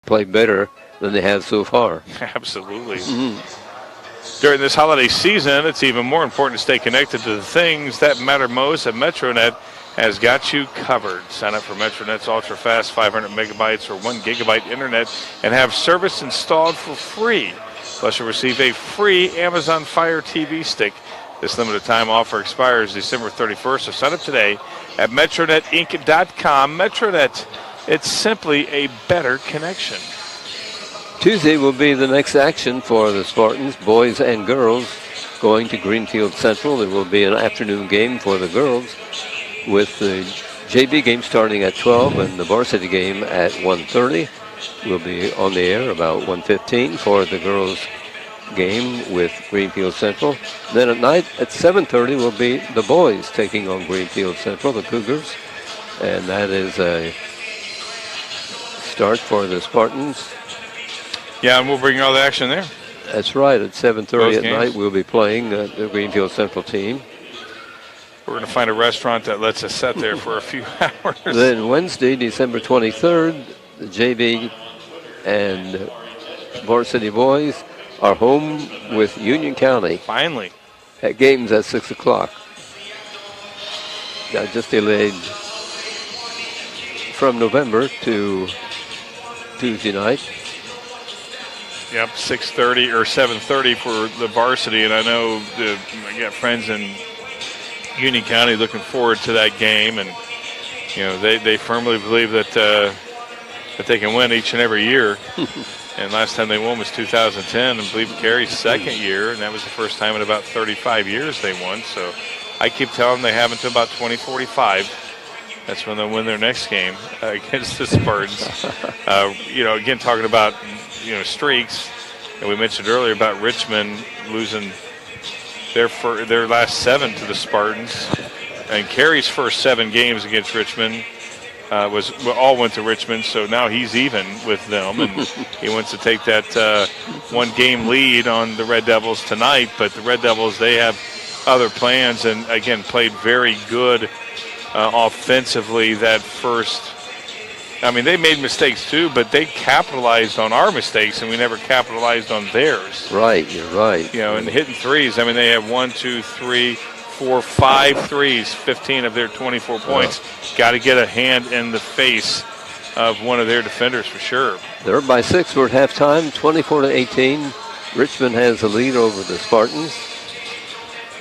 Play better than they have so far. Absolutely. During this holiday season, it's even more important to stay connected to the things that matter most, and MetroNet has got you covered. Sign up for MetroNet's ultra-fast 500 megabytes or 1 gigabyte internet and have service installed for free. Plus, you'll receive a free Amazon Fire TV stick. This limited time offer expires December 31st, so sign up today at MetroNetInc.com. MetroNet, it's simply a better connection. Tuesday will be the next action for the Spartans, boys and girls, going to Greenfield Central. There will be an afternoon game for the girls with the JV game starting at 12 and the varsity game at 1:30. We'll be on the air about 1:15 for the girls' game with Greenfield Central. Then at night at 7:30 will be the boys taking on Greenfield Central, the Cougars. And that is a start for the Spartans. Yeah, and we'll bring you all the action there. That's right. At 7:30 Both at games. night, we'll be playing the Greenfield Central team. We're going to find a restaurant that lets us sit there for a few hours. Then Wednesday, December 23rd, the JV and varsity boys are home with Union County Finally. at games at 6 o'clock. Got just delayed from November to Tuesday night. Yep, 6:30 or 7:30 for the varsity, and I know I got friends in Union County looking forward to that game, and they firmly believe that they can win each and every year. And last time they won was 2010, and I believe Carey's second year, and that was the first time in about 35 years they won. So I keep telling them they have until about 2045. That's when they'll win their next game against the Spartans. Again, talking about streaks, and we mentioned earlier about Richmond losing their last 7 to the Spartans, and Carey's first 7 games against Richmond all went to Richmond. So now he's even with them, and he wants to take that 1-game lead on the Red Devils tonight. But the Red Devils, they have other plans, and again played very good offensively that first. I mean, they made mistakes too, but they capitalized on our mistakes, and we never capitalized on theirs. Right, you're right. And hitting threes. I mean, they have 1, 2, 3, 4, 5 threes, 15 of their 24 points. Got to get a hand in the face of one of their defenders for sure. They're up by 6. We're at halftime, 24-18. Richmond has the lead over the Spartans.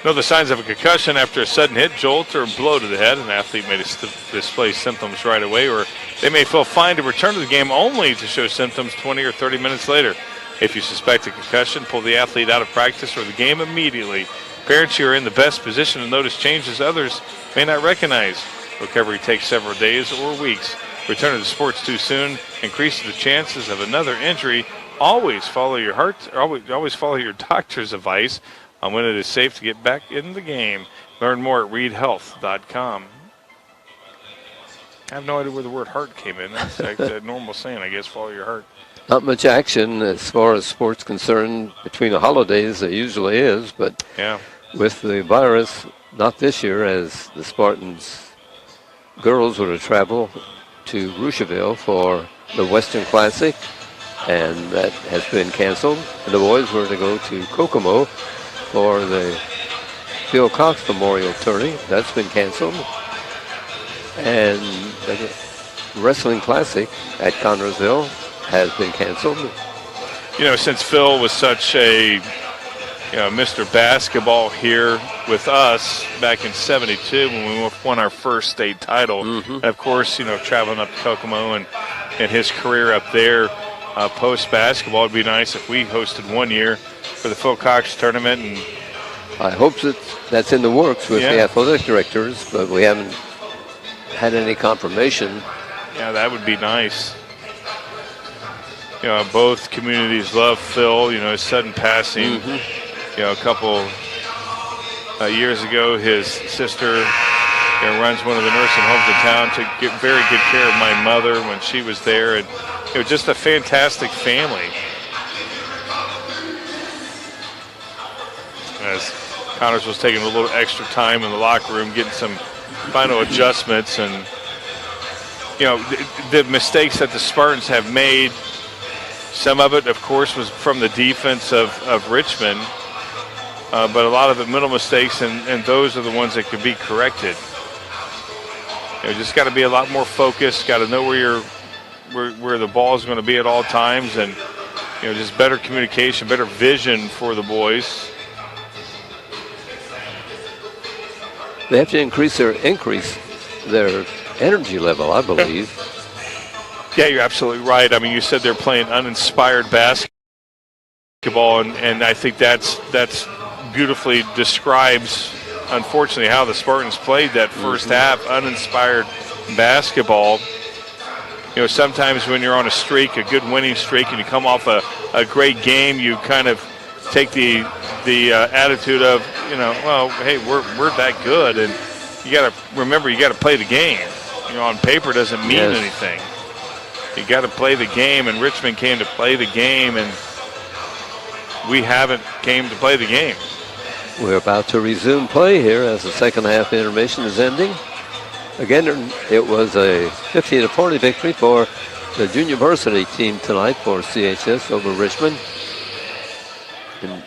No, the signs of a concussion after a sudden hit, jolt, or blow to the head. An athlete may display symptoms right away, or they may feel fine to return to the game only to show symptoms 20 or 30 minutes later. If you suspect a concussion, pull the athlete out of practice or the game immediately. Parents, you are in the best position to notice changes others may not recognize. Recovery takes several days or weeks. Returning to sports too soon increases the chances of another injury. Always follow your heart. Always follow your doctor's advice on when it is safe to get back in the game. Learn more at readhealth.com. I have no idea where the word heart came in. That's like a normal saying, I guess, follow your heart. Not much action as far as sports concerned between the holidays. There usually is, but yeah, with the virus, not this year, as the Spartans girls were to travel to Rocheville for the Western Classic, and that has been canceled. And the boys were to go to Kokomo for the Phil Cox Memorial Tourney. That's been canceled. And the Wrestling Classic at Connersville has been canceled. Since Phil was such a Mr. Basketball here with us back in '72 when we won our first state title, and of course, traveling up to Kokomo and his career up there post basketball, it'd be nice if we hosted one year for the Phil Cox tournament. And I hope that's in the works with the athletic directors, but we haven't had any confirmation. Yeah, that would be nice. Both communities love Phil. His sudden passing. A couple years ago, his sister runs one of the nursing homes in town, took very good care of my mother when she was there, and just a fantastic family. As Connors was taking a little extra time in the locker room, getting some final adjustments, and the mistakes that the Spartans have made. Some of it, of course, was from the defense of Richmond, but a lot of it mental mistakes, and those are the ones that could be corrected. Just got to be a lot more focused. Got to know where the ball is going to be at all times, and just better communication, better vision for the boys. They have to increase their energy level, I believe. Yeah, you're absolutely right. I mean, you said they're playing uninspired basketball, and I think that's beautifully describes, unfortunately, how the Spartans played that first half. Uninspired basketball, sometimes when you're on a streak, a good winning streak, and you come off a great game, you kind of take the attitude of, well, hey, we're that good, and you got to remember you got to play the game. On paper doesn't mean anything. You got to play the game, and Richmond came to play the game, and we haven't came to play the game. We're about to resume play here as the second half intermission is ending. Again, it was a 50-40 victory for the junior varsity team tonight for CHS over Richmond. An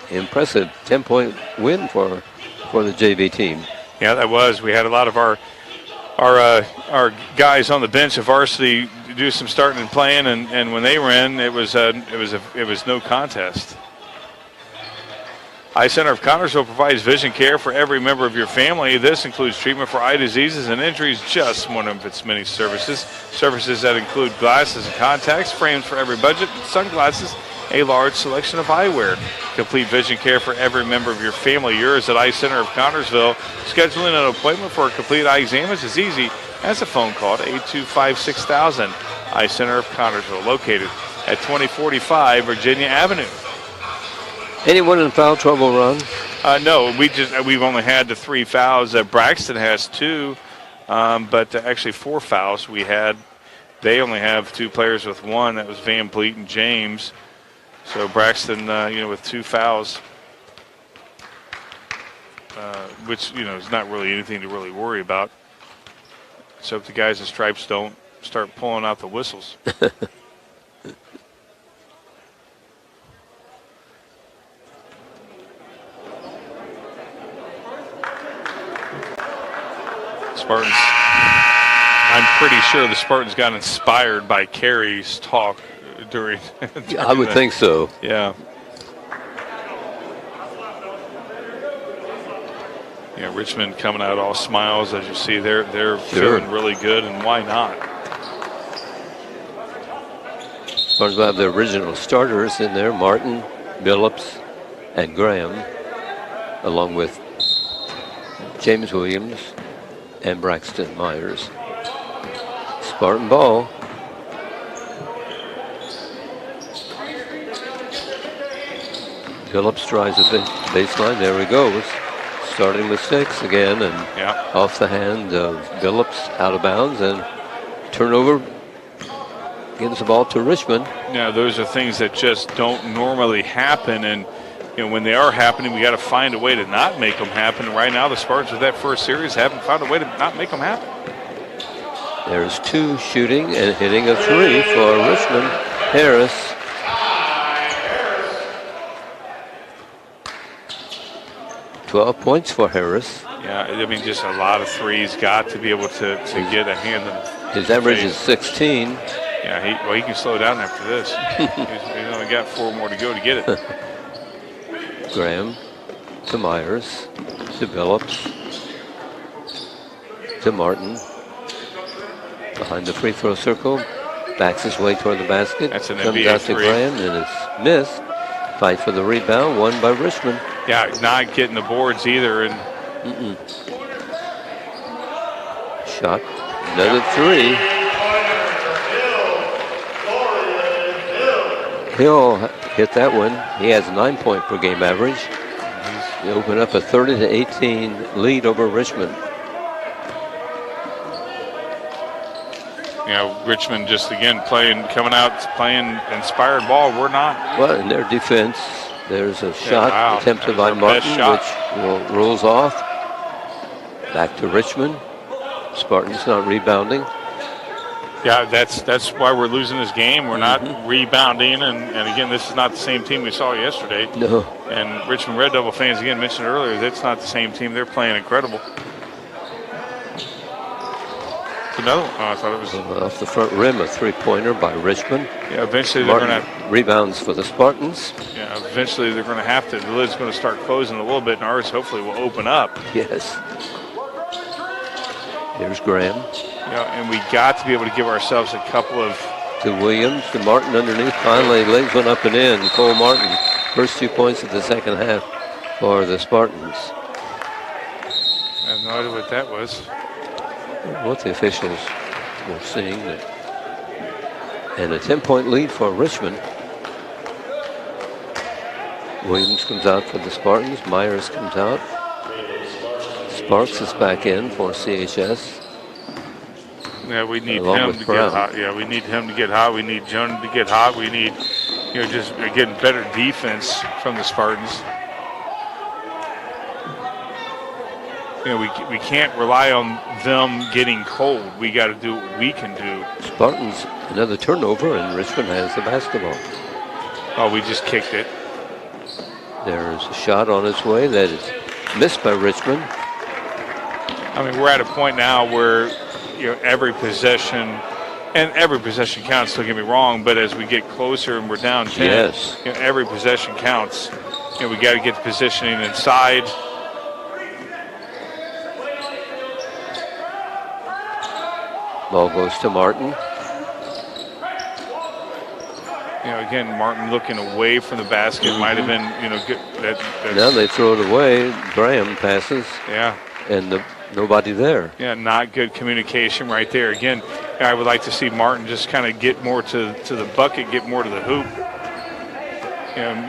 impressive 10-point win for the JV team. Yeah, that was. We had a lot of our guys on the bench of varsity do some starting and playing, and when they ran, it was no contest. Eye Center of Connersville provides vision care for every member of your family. This includes treatment for eye diseases and injuries, just one of its many services. Services that include glasses and contacts, frames for every budget, sunglasses, a large selection of eyewear. Complete vision care for every member of your family. Yours at Eye Center of Connersville. Scheduling an appointment for a complete eye exam is as easy as a phone call to 825-6000. Eye Center of Connersville, located at 2045 Virginia Avenue. Anyone in foul trouble, Ron? No, we've only had the 3 fouls. Braxton has 2, but actually 4 fouls we had. They only have 2 players with 1. That was Van Vliet and James. So Braxton, with 2 fouls, which is not really anything to really worry about. So if the guys in stripes don't start pulling out the whistles. Spartans, I'm pretty sure the Spartans got inspired by Carey's talk during I would think so. Yeah. Yeah, Richmond coming out all smiles, as you see. They're feeling really good, and why not? Spartans will have their original starters in there, Martin, Billups, and Graham, along with James Williams and Braxton Myers. Spartan ball. Phillips drives the baseline. There he goes. Starting with 6 again, and off the hand of Phillips, out of bounds, and turnover gives the ball to Richmond. Yeah, those are things that just don't normally happen, and when they are happening, we got to find a way to not make them happen. Right now, the Spartans with that first series haven't found a way to not make them happen. There's 2 shooting and hitting a 3 for Richmond. Harris. $12 points for Harris. Yeah, I mean, just a lot of threes. Got to be able to get a hand in. His average is 16. Yeah, he can slow down after this. He's only got 4 more to go to get it. Graham to Myers to Phillips to Martin. Behind the free throw circle, backs his way toward the basket. That's an comes NBA out to Graham, and it's missed. Fight for the rebound, won by Richmond. Yeah, not getting the boards either. And shot, another 3. Hill hit that one. He has a 9-point per game average. He opened up a 30-18 lead over Richmond. Richmond just again coming out, playing inspired ball. We're not. Well, in their defense, there's a shot attempted by Martin, which rolls off. Back to Richmond. Spartans not rebounding. Yeah, that's why we're losing this game. We're not rebounding, and again, this is not the same team we saw yesterday. No. And Richmond Red Devil fans again mentioned earlier, that's not the same team. They're playing incredible. Another one. Oh, I thought it was off the front rim, a 3-pointer by Richmond. Yeah, eventually Martin they're going to rebounds for the Spartans. Yeah, eventually they're going to have to. The lid's going to start closing a little bit, and ours hopefully will open up. Yes. Here's Graham. And we got to be able to give ourselves a couple of. To Williams, to Martin underneath. Finally lays one up and in. Cole Martin, first 2 points of the second half for the Spartans. I have no idea what that was. what the officials were seeing. And a 10-point lead for Richmond. Williams comes out for the Spartans. Myers comes out. Sparks is back in for CHS. Yeah, we need Along him with to Brown. get hot. Yeah, we need him to get hot. We need Jones to get hot. We need, just again better defense from the Spartans. We can't rely on them getting cold. We got to do what we can do. Spartans, another turnover, and Richmond has the basketball. Oh, we just kicked it. There's a shot on its way that is missed by Richmond. I mean, we're at a point now where every possession, and every possession counts. Don't get me wrong, but as we get closer and we're down 10, Yes. Every possession counts. We got to get the positioning inside. Ball goes to Martin. Again, Martin looking away from the basket might have been, good. Now they throw it away. Graham passes. Yeah. And nobody there. Yeah, not good communication right there. Again, I would like to see Martin just kind of get more to the bucket, get more to the hoop.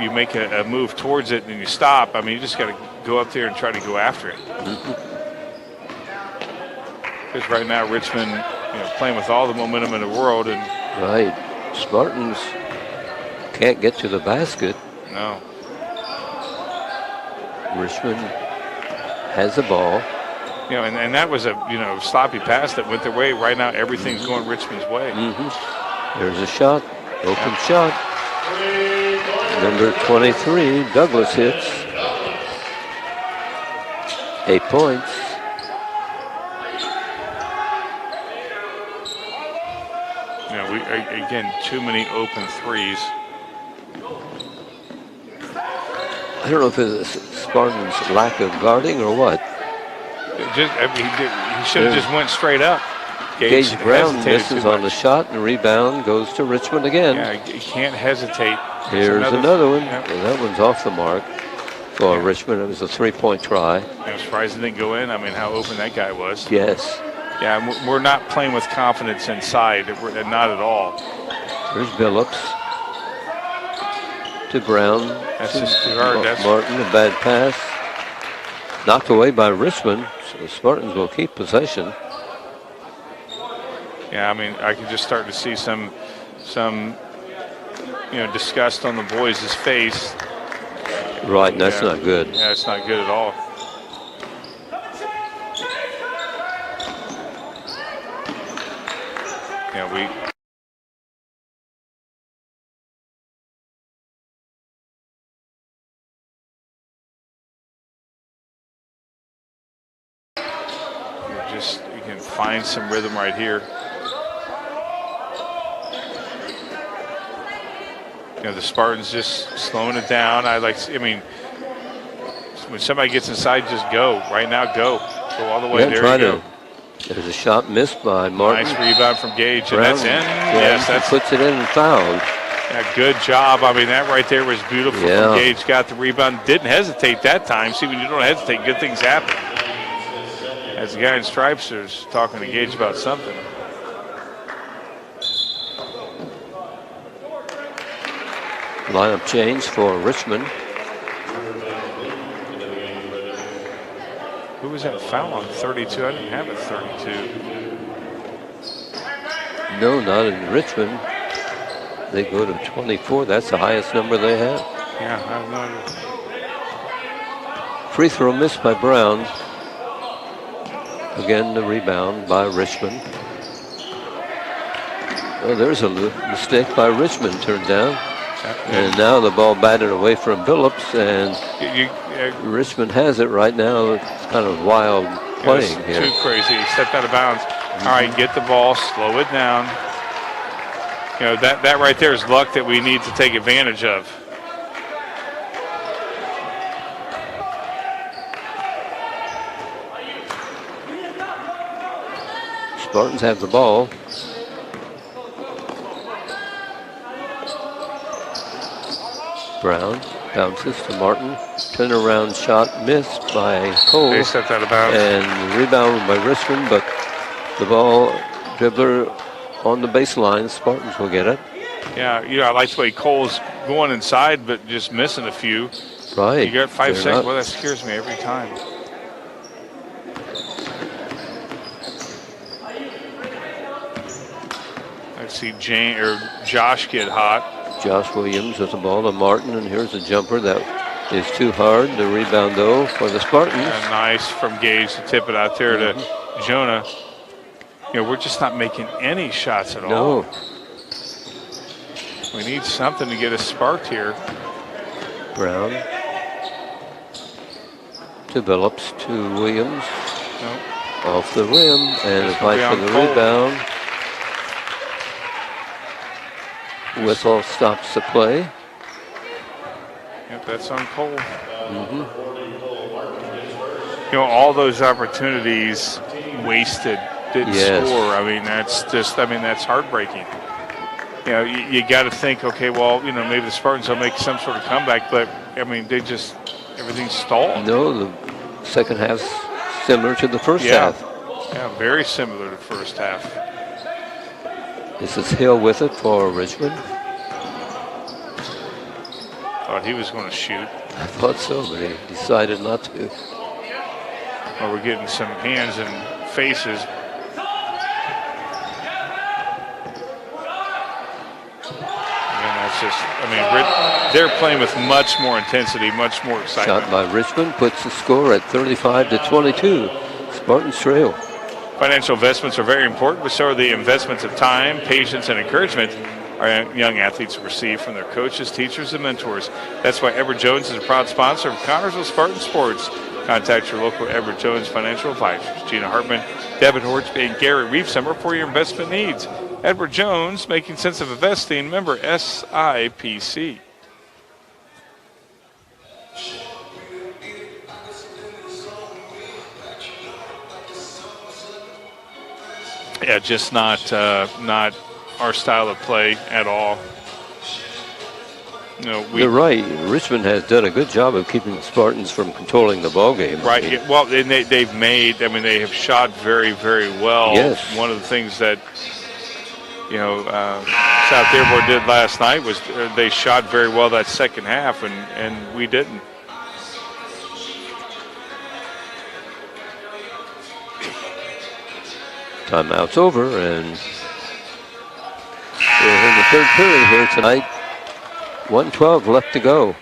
You make a move towards it and you stop. I mean, you just got to go up there and try to go after it. Because right now, Richmond, playing with all the momentum in the world. And right. Spartans can't get to the basket. No. Richmond has the ball. And that was a sloppy pass that went their way. Right now, everything's going Richmond's way. There's a shot, open shot. Number 23, Douglas hits. 8 points. Again, too many open threes. I don't know if it's Spartans' lack of guarding or what. He should have just went straight up. Gage Brown misses on the shot, and rebound goes to Richmond again. Yeah, you can't hesitate. Here's another one. Yep. And that one's off the mark for Richmond. It was a 3-point try. I'm surprised it didn't go in. I mean, how open that guy was. Yes. Yeah, we're not playing with confidence inside. Not at all. There's Billups to Brown. That's just too hard. Martin, a bad pass. Knocked away by Richmond, so the Spartans will keep possession. Yeah, I mean, I can just start to see some disgust on the boys' face. Right, and that's not good. Yeah, it's not good at all. Yeah, we just, you can find some rhythm right here. The Spartans just slowing it down. When somebody gets inside, just go. Right now, go. Go all the way. Yeah, there try you go. There's a shot missed by Martin. Nice rebound from Gage, Brown, and that's in. Yes, that's puts it in and fouled. Yeah, good job. I mean, that right there was beautiful. Yeah. Gage got the rebound. Didn't hesitate that time. See, when you don't hesitate, good things happen. As the guy in stripes is talking to Gage about something. Lineup change for Richmond. Who was that foul on 32? I didn't have a 32. No, not in Richmond. They go to 24. That's the highest number they have. Yeah, I have no idea. Free throw missed by Brown. Again, the rebound by Richmond. Oh, there's a mistake by Richmond turned down. And now the ball batted away from Billups, and Richmond has it right now. It's kind of wild playing here. Too crazy. He stepped out of bounds. All right, get the ball, slow it down. That right there is luck that we need to take advantage of. Spartans have the ball. Brown bounces to Martin. Turnaround shot missed by Cole. They stepped out of bounds. And rebound by Richmond, but The ball, dribbler on the baseline. Spartans will get it. Yeah, I like the way Cole's going inside, but just missing a few. Right. You got 5 They're seconds. not- Well, that scares me every time. I see Josh get hot. Josh Williams with the ball to Martin, and here's a jumper that is too hard. The rebound, though, for the Spartans. And nice from Gage to tip it out there to Jonah. We're just not making any shots at all. No. We need something to get us sparked here. Brown develops to Williams. Nope. Off the rim, and a That's gonna fight be for on the Cole. rebound. Whistle stops the play. Yep, that's on Cole. All those opportunities wasted, didn't Yes. score. I mean, that's heartbreaking. You got to think, okay, well, maybe the Spartans will make some sort of comeback, but I mean, everything's stalled. No, the second half's similar to the first half. Yeah, very similar to the first half. This is Hill with it for Richmond. Thought he was going to shoot. I thought so, but he decided not to. Well, we're getting some hands and faces. They're playing with much more intensity, much more excitement. Shot by Richmond puts the score at 35-22. Spartans trail. Financial investments are very important, but so are the investments of time, patience, and encouragement our young athletes receive from their coaches, teachers, and mentors. That's why Edward Jones is a proud sponsor of Connersville Spartan Sports. Contact your local Edward Jones financial advisors, Gina Hartman, Devin Horchby, and Gary Reefsummer for your investment needs. Edward Jones, making sense of investing, member SIPC. Yeah, just not our style of play at all. You're right. Richmond has done a good job of keeping the Spartans from controlling the ball game. Right. Well, and they have shot very, very well. Yes. One of the things that South Dearborn did last night was they shot very well that second half, and we didn't. Timeout's over, and we're in the third period here tonight. 1:12 left to go.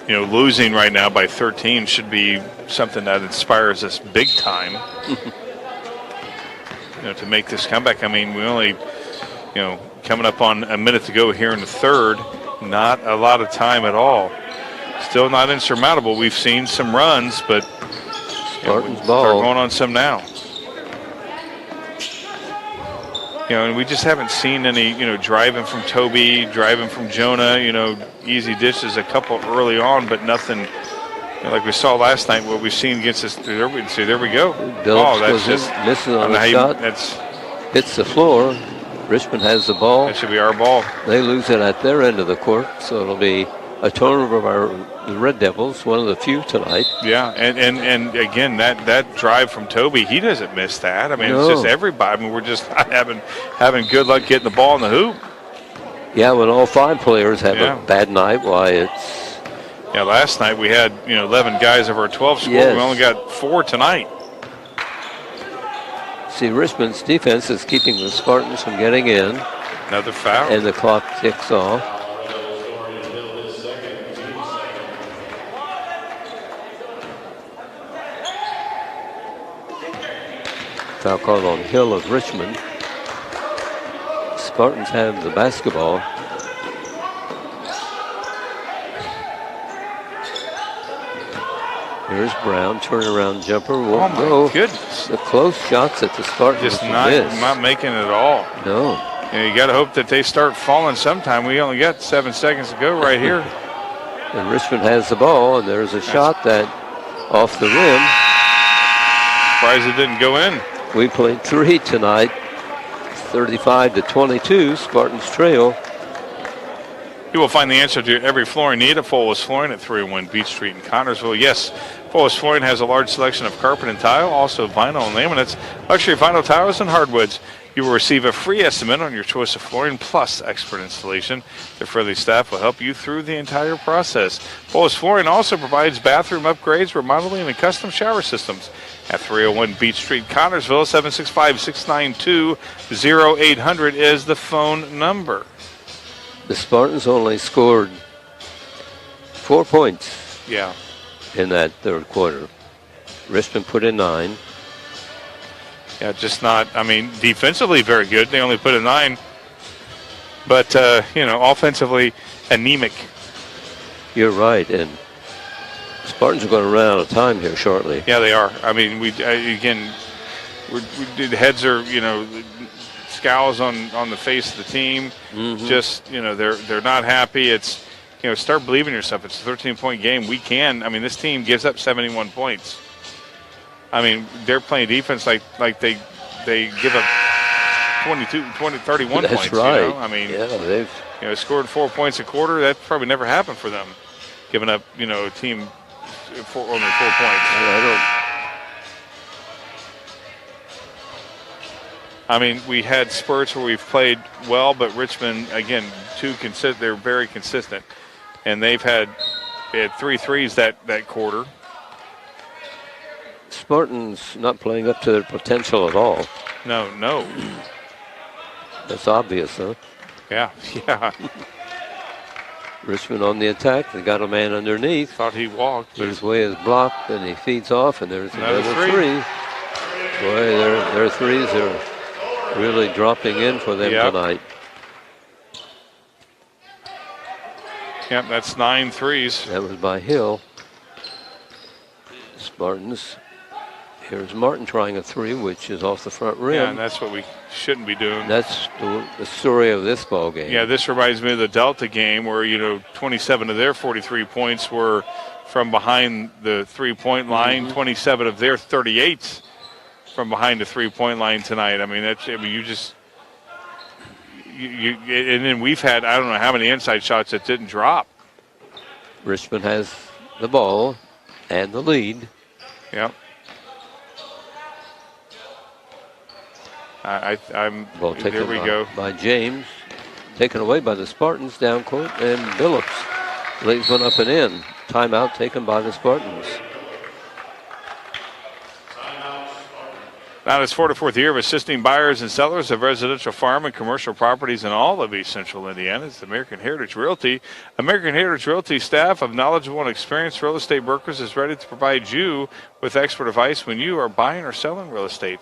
Losing right now by 13 should be something that inspires us big time. To make this comeback. I mean, we only, coming up on a minute to go here in the third. Not a lot of time at all. Still not insurmountable. We've seen some runs, but Spartans we're ball. going on some now. And we just haven't seen any, driving from Toby, driving from Jonah, easy dishes, a couple early on, but nothing like we saw last night, what we've seen against us. There we go. Billups goes in, misses on the shot. Hits the floor. Richmond has the ball. That should be our ball. They lose it at their end of the court, so it'll be a turnover by the Red Devils, one of the few tonight. Yeah, and again, that drive from Toby, he doesn't miss that. I mean, No. It's just everybody. I mean, we're just not having good luck getting the ball in the hoop. Yeah, when all five players have Yeah. a bad night, why it's... Yeah, last night we had 11 guys of our 12 score. Yes. We only got 4 tonight. See, Richmond's defense is keeping the Spartans from getting in, Another foul. and the clock ticks off. Foul called on Hill of Richmond. Spartans have the basketball. Here's Brown, turnaround jumper. Oh Won't my go. goodness! The close shots at the Spartans Just will not miss. making it at all. No. You got to hope that they start falling sometime. We only got 7 seconds to go right here. And Richmond has the ball, and there's a shot that off the rim. Surprised it didn't go in. We played 3 tonight. 35-22. Spartans trail. You will find the answer to every flooring need at Folis Flooring at 301 Beach Street in Connersville. Yes, Folis Flooring has a large selection of carpet and tile, also vinyl and laminates, luxury vinyl tiles, and hardwoods. You will receive a free estimate on your choice of flooring plus expert installation. Their friendly staff will help you through the entire process. Folis Flooring also provides bathroom upgrades, remodeling, and custom shower systems at 301 Beach Street, Connersville. 765-692-0800 is the phone number. The Spartans only scored 4 points in that third quarter. Richmond put in 9. Yeah, just not, I mean, defensively very good. They only put in 9. But, offensively anemic. You're right, and Spartans are going to run out of time here shortly. Yeah, they are. I mean, the heads are, scowls on the face of the team. Mm-hmm. Just, they're not happy. It's, start believing in yourself. It's a 13-point game. This team gives up 71 points. I mean, they're playing defense like they give up 31 That's points. That's right. They've scored 4 points a quarter. That probably never happened for them, giving up a team only 4 points. We had spurts where we've played well, but Richmond again they're very consistent, and they had 3 threes that quarter. Spartans not playing up to their potential at all. No. That's obvious, huh? Yeah. Richmond on the attack. They got a man underneath. Thought he walked. But his way is blocked, and he feeds off, and there's another 3. Boy, their threes are really dropping in for them tonight. Yep, that's 9 threes. That was by Hill. Spartans. Here's Martin trying a 3, which is off the front rim. Yeah, and that's what we shouldn't be doing. That's the story of this ball game. Yeah, this reminds me of the Delta game where, 27 of their 43 points were from behind the three-point line, Mm-hmm. 27 of their 38 from behind the three-point line tonight. And then we've had, I don't know how many inside shots that didn't drop. Richmond has the ball and the lead. Yep. Ball taken there we go. By James. Taken away by the Spartans down court, and Billups lays one up and in. Timeout taken by the Spartans. Now, it's 4th year of assisting buyers and sellers of residential farm and commercial properties in all of East Central Indiana. It's American Heritage Realty. American Heritage Realty staff of knowledgeable and experienced real estate brokers is ready to provide you with expert advice when you are buying or selling real estate.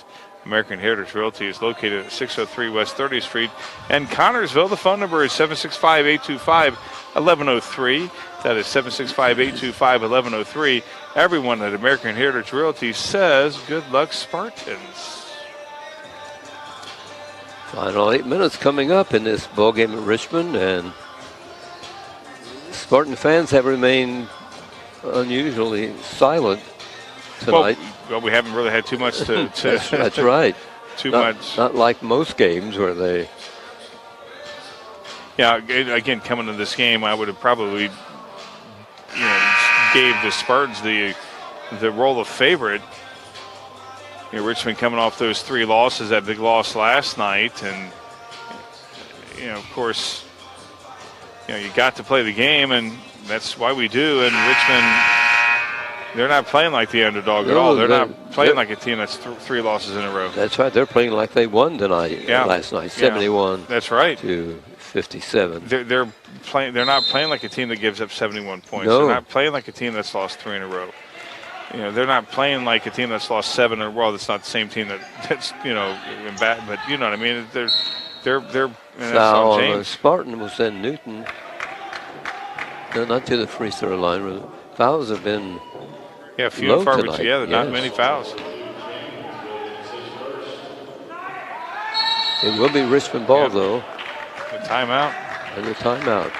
American Heritage Realty is located at 603 West 30th Street and Connersville. The phone number is 765-825-1103. That is 765-825-1103. Everyone at American Heritage Realty says good luck, Spartans. Final 8 minutes coming up in this ball game at Richmond, and Spartan fans have remained unusually silent tonight. Well, we haven't really had too much to that's right. much. Not like most games where they. Yeah, again, coming to this game, I would have probably, gave the Spartans the role of favorite. Richmond coming off those 3 losses, that big loss last night, and of course, you got to play the game, and that's why we do. And Richmond, they're not playing like the underdog at all. They're not playing like a team that's 3 losses in a row. That's right. They're playing like they won tonight. Last night, 71. That's right. To 57. They're playing. They're not playing like a team that gives up 71 points. No. They're not playing like a team that's lost 3 in a row. They're not playing like a team that's lost 7 in a row. That's not the same team that's in bad. But you know what I mean. They're. Foul on the Spartan was then Newton. No, not to the free throw line. Fouls have been. Yeah, few and far tonight. Together. Not many fouls. It will be Richmond ball though. The timeout. And the timeout.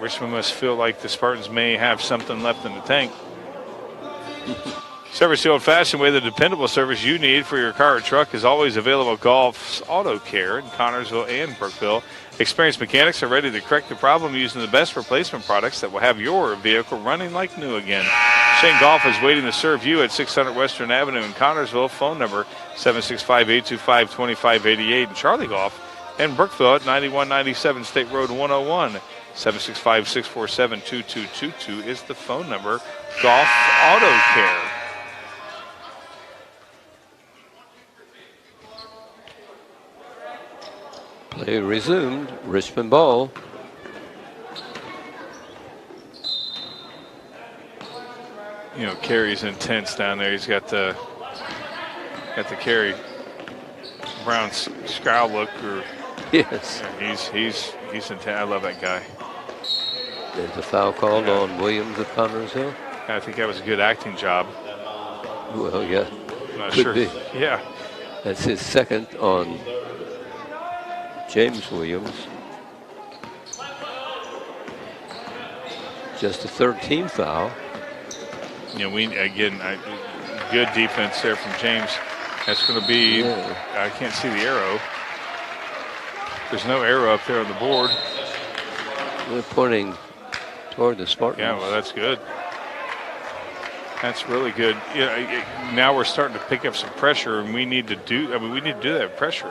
Richmond must feel like the Spartans may have something left in the tank. Service the old-fashioned way. The dependable service you need for your car or truck is always available at Golf's Auto Care in Connorsville and Brookville. Experienced mechanics are ready to correct the problem using the best replacement products that will have your vehicle running like new again. Shane Golf is waiting to serve you at 600 Western Avenue in Connorsville. Phone number 765-825-2588. And Charlie Golf in Brookville at 9197 State Road 101. 765-647-2222 is the phone number. Golf Auto Care. Play resumed. Richmond ball. You know, Carey's intense down there. He's got the Carey Brown scowl look. Yes. He's intense. I love that guy. There's a foul called on Williams of Connorsville. I think that was a good acting job. Well, yeah. I'm not Could sure. be. Yeah. That's his second on James Williams. Just a third team foul. You know, good defense there from James. That's going to be, I can't see the arrow. There's no arrow up there on the board. They're pointing toward the Spartans. Yeah, well, that's good. That's really good. Yeah, now we're starting to pick up some pressure, and we need to do that pressure.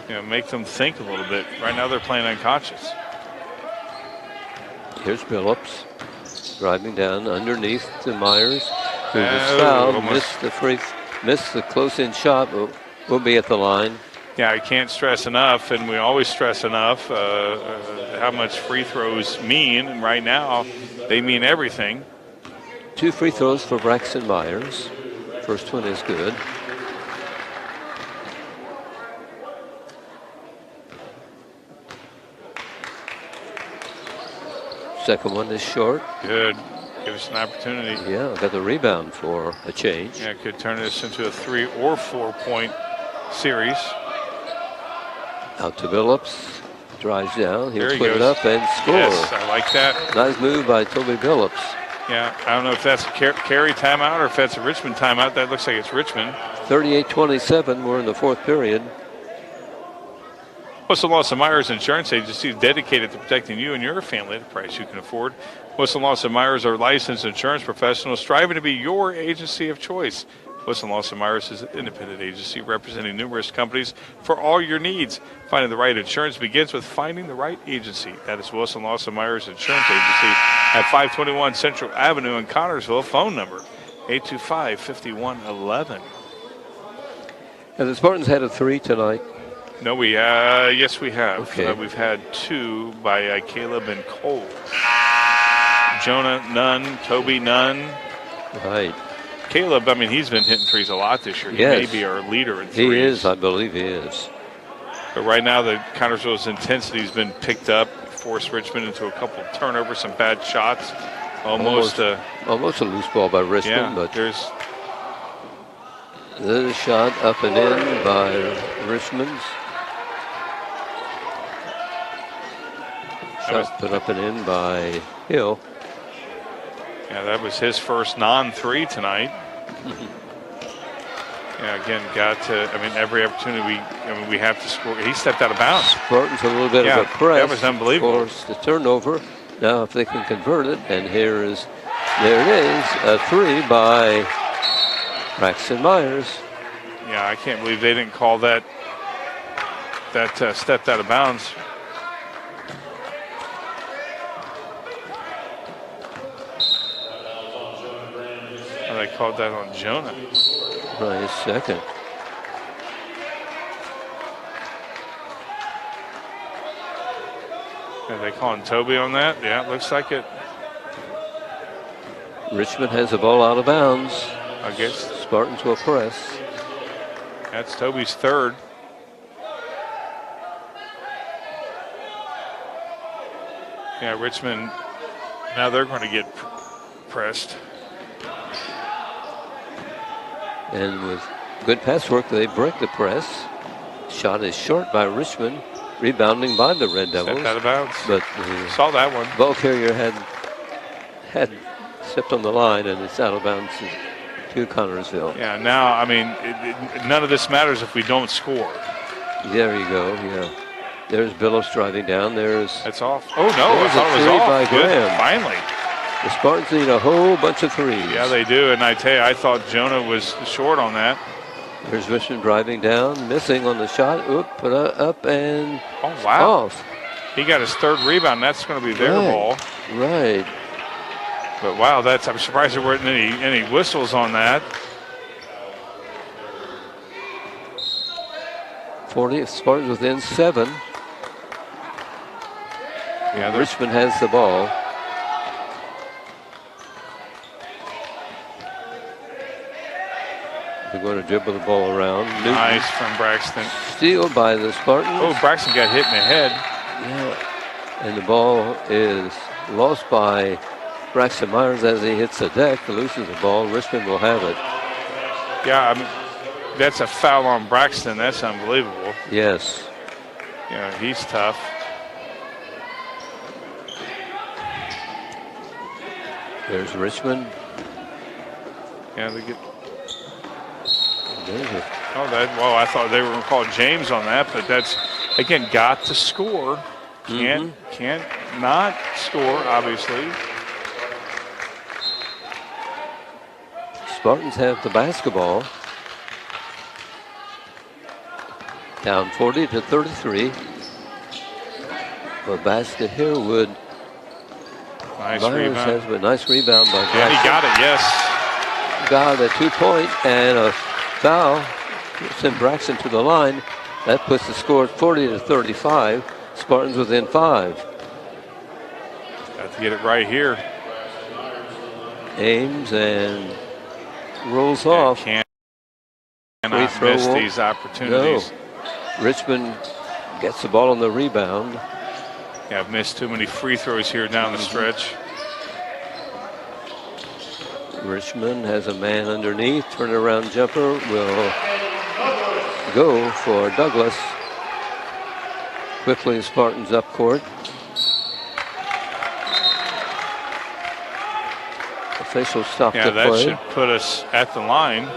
You know, make them think a little bit. Right now they're playing unconscious. Here's Phillips driving down underneath to Myers, who was fouled, missed the close-in shot, but will be at the line. Yeah, I can't stress enough, and we always stress enough how much free throws mean. And right now, they mean everything. 2 free throws for Braxton Myers. First one is good. Second one is short. Good. Give us an opportunity. Yeah, got the rebound for a change. Yeah, could turn this into a 3 or 4 point series. Out to Phillips. Drives down. He'll There he put it goes. up and score. Yes, I like that. Nice move by Toby Phillips. Yeah, I don't know if that's a Carey timeout or if that's a Richmond timeout. That looks like it's Richmond. 38-27. We're in the fourth period. Wilson Lawson Myers Insurance Agency is dedicated to protecting you and your family at a price you can afford. Wilson Lawson Myers are licensed insurance professionals striving to be your agency of choice. Wilson Lawson Myers is an independent agency representing numerous companies for all your needs. Finding the right insurance begins with finding the right agency. That is Wilson Lawson Myers Insurance Agency at 521 Central Avenue in Connorsville. Phone number 825-5111. And the Spartans had a 3 tonight. No, yes, we have. Okay. We've had 2 by Caleb and Cole. Jonah, none. Toby, none. Right. Caleb, I mean, he's been hitting threes a lot this year. Yes. He may be our leader in threes. He is, I believe he is. But right now, the Connorsville's intensity has been picked up, forced Richmond into a couple of turnovers, some bad shots. Almost a loose ball by Richmond, yeah, but there's a shot up and in by Richmond's. Shot put up and in by Hill. Yeah, that was his first non-3 tonight. Yeah, again, every opportunity we have to score. He stepped out of bounds. Spartans a little bit of a press. That was unbelievable. Forced the turnover. Now if they can convert it, and there it is, a 3 by Braxton Myers. Yeah, I can't believe they didn't call that stepped out of bounds. They called that on Jonah. Right, his second. Are they calling Toby on that? Yeah, it looks like it. Richmond has the ball out of bounds. I guess Spartans will press. that's Toby's third. Yeah, Richmond, now they're going to get pressed. And with good pass work, they break the press. Shot is short by Richmond, rebounding by the Red Devils. Stepped out of bounds. But Saw that one. ball carrier had stepped on the line, and it's out of bounds to Connorsville. Yeah, now, I mean, none of this matters if we don't score. There you go, yeah. There's Billups driving down. That's off. Oh, no, I there's thought a it was three off. by Good, Graham. finally. The Spartans need a whole bunch of threes. Yeah, they do, and I tell you, I thought Jonah was short on that. There's Richmond driving down, missing on the shot. Oop, put up and off. He got his third rebound. That's going to be their ball. Right. But wow, I'm surprised there weren't any whistles on that. 40 Spartans within 7. Yeah, Richmond has the ball. They're going to dribble the ball around. Nice from Braxton. Steal by the Spartans. Oh, Braxton got hit in the head. Yeah. And the ball is lost by Braxton Myers as he hits the deck, loses the ball. Richmond will have it. Yeah, I mean, that's a foul on Braxton. That's unbelievable. Yes. Yeah, he's tough. There's Richmond. Yeah, they get. There's it. Well, I thought they were going to call James on that, but that's, again, got to score. Can't not score, obviously. Spartans have the basketball. Down 40-33. A basket here would. Nice Myers rebound. has a nice rebound by Jackson. Yeah, he got it, yes. Got a 2-point and a foul. Sent Braxton to the line. That puts the score at 40-35. Spartans within 5. Got to get it right here. Aims and rolls off. Cannot Free miss throw. these opportunities. No. Richmond gets the ball on the rebound. Yeah, I've missed too many free throws here down the stretch. Richmond has a man underneath. Turnaround jumper will go for Douglas. Quickly, Spartans up court. Official stopped the Yeah, that play. should put us at the line.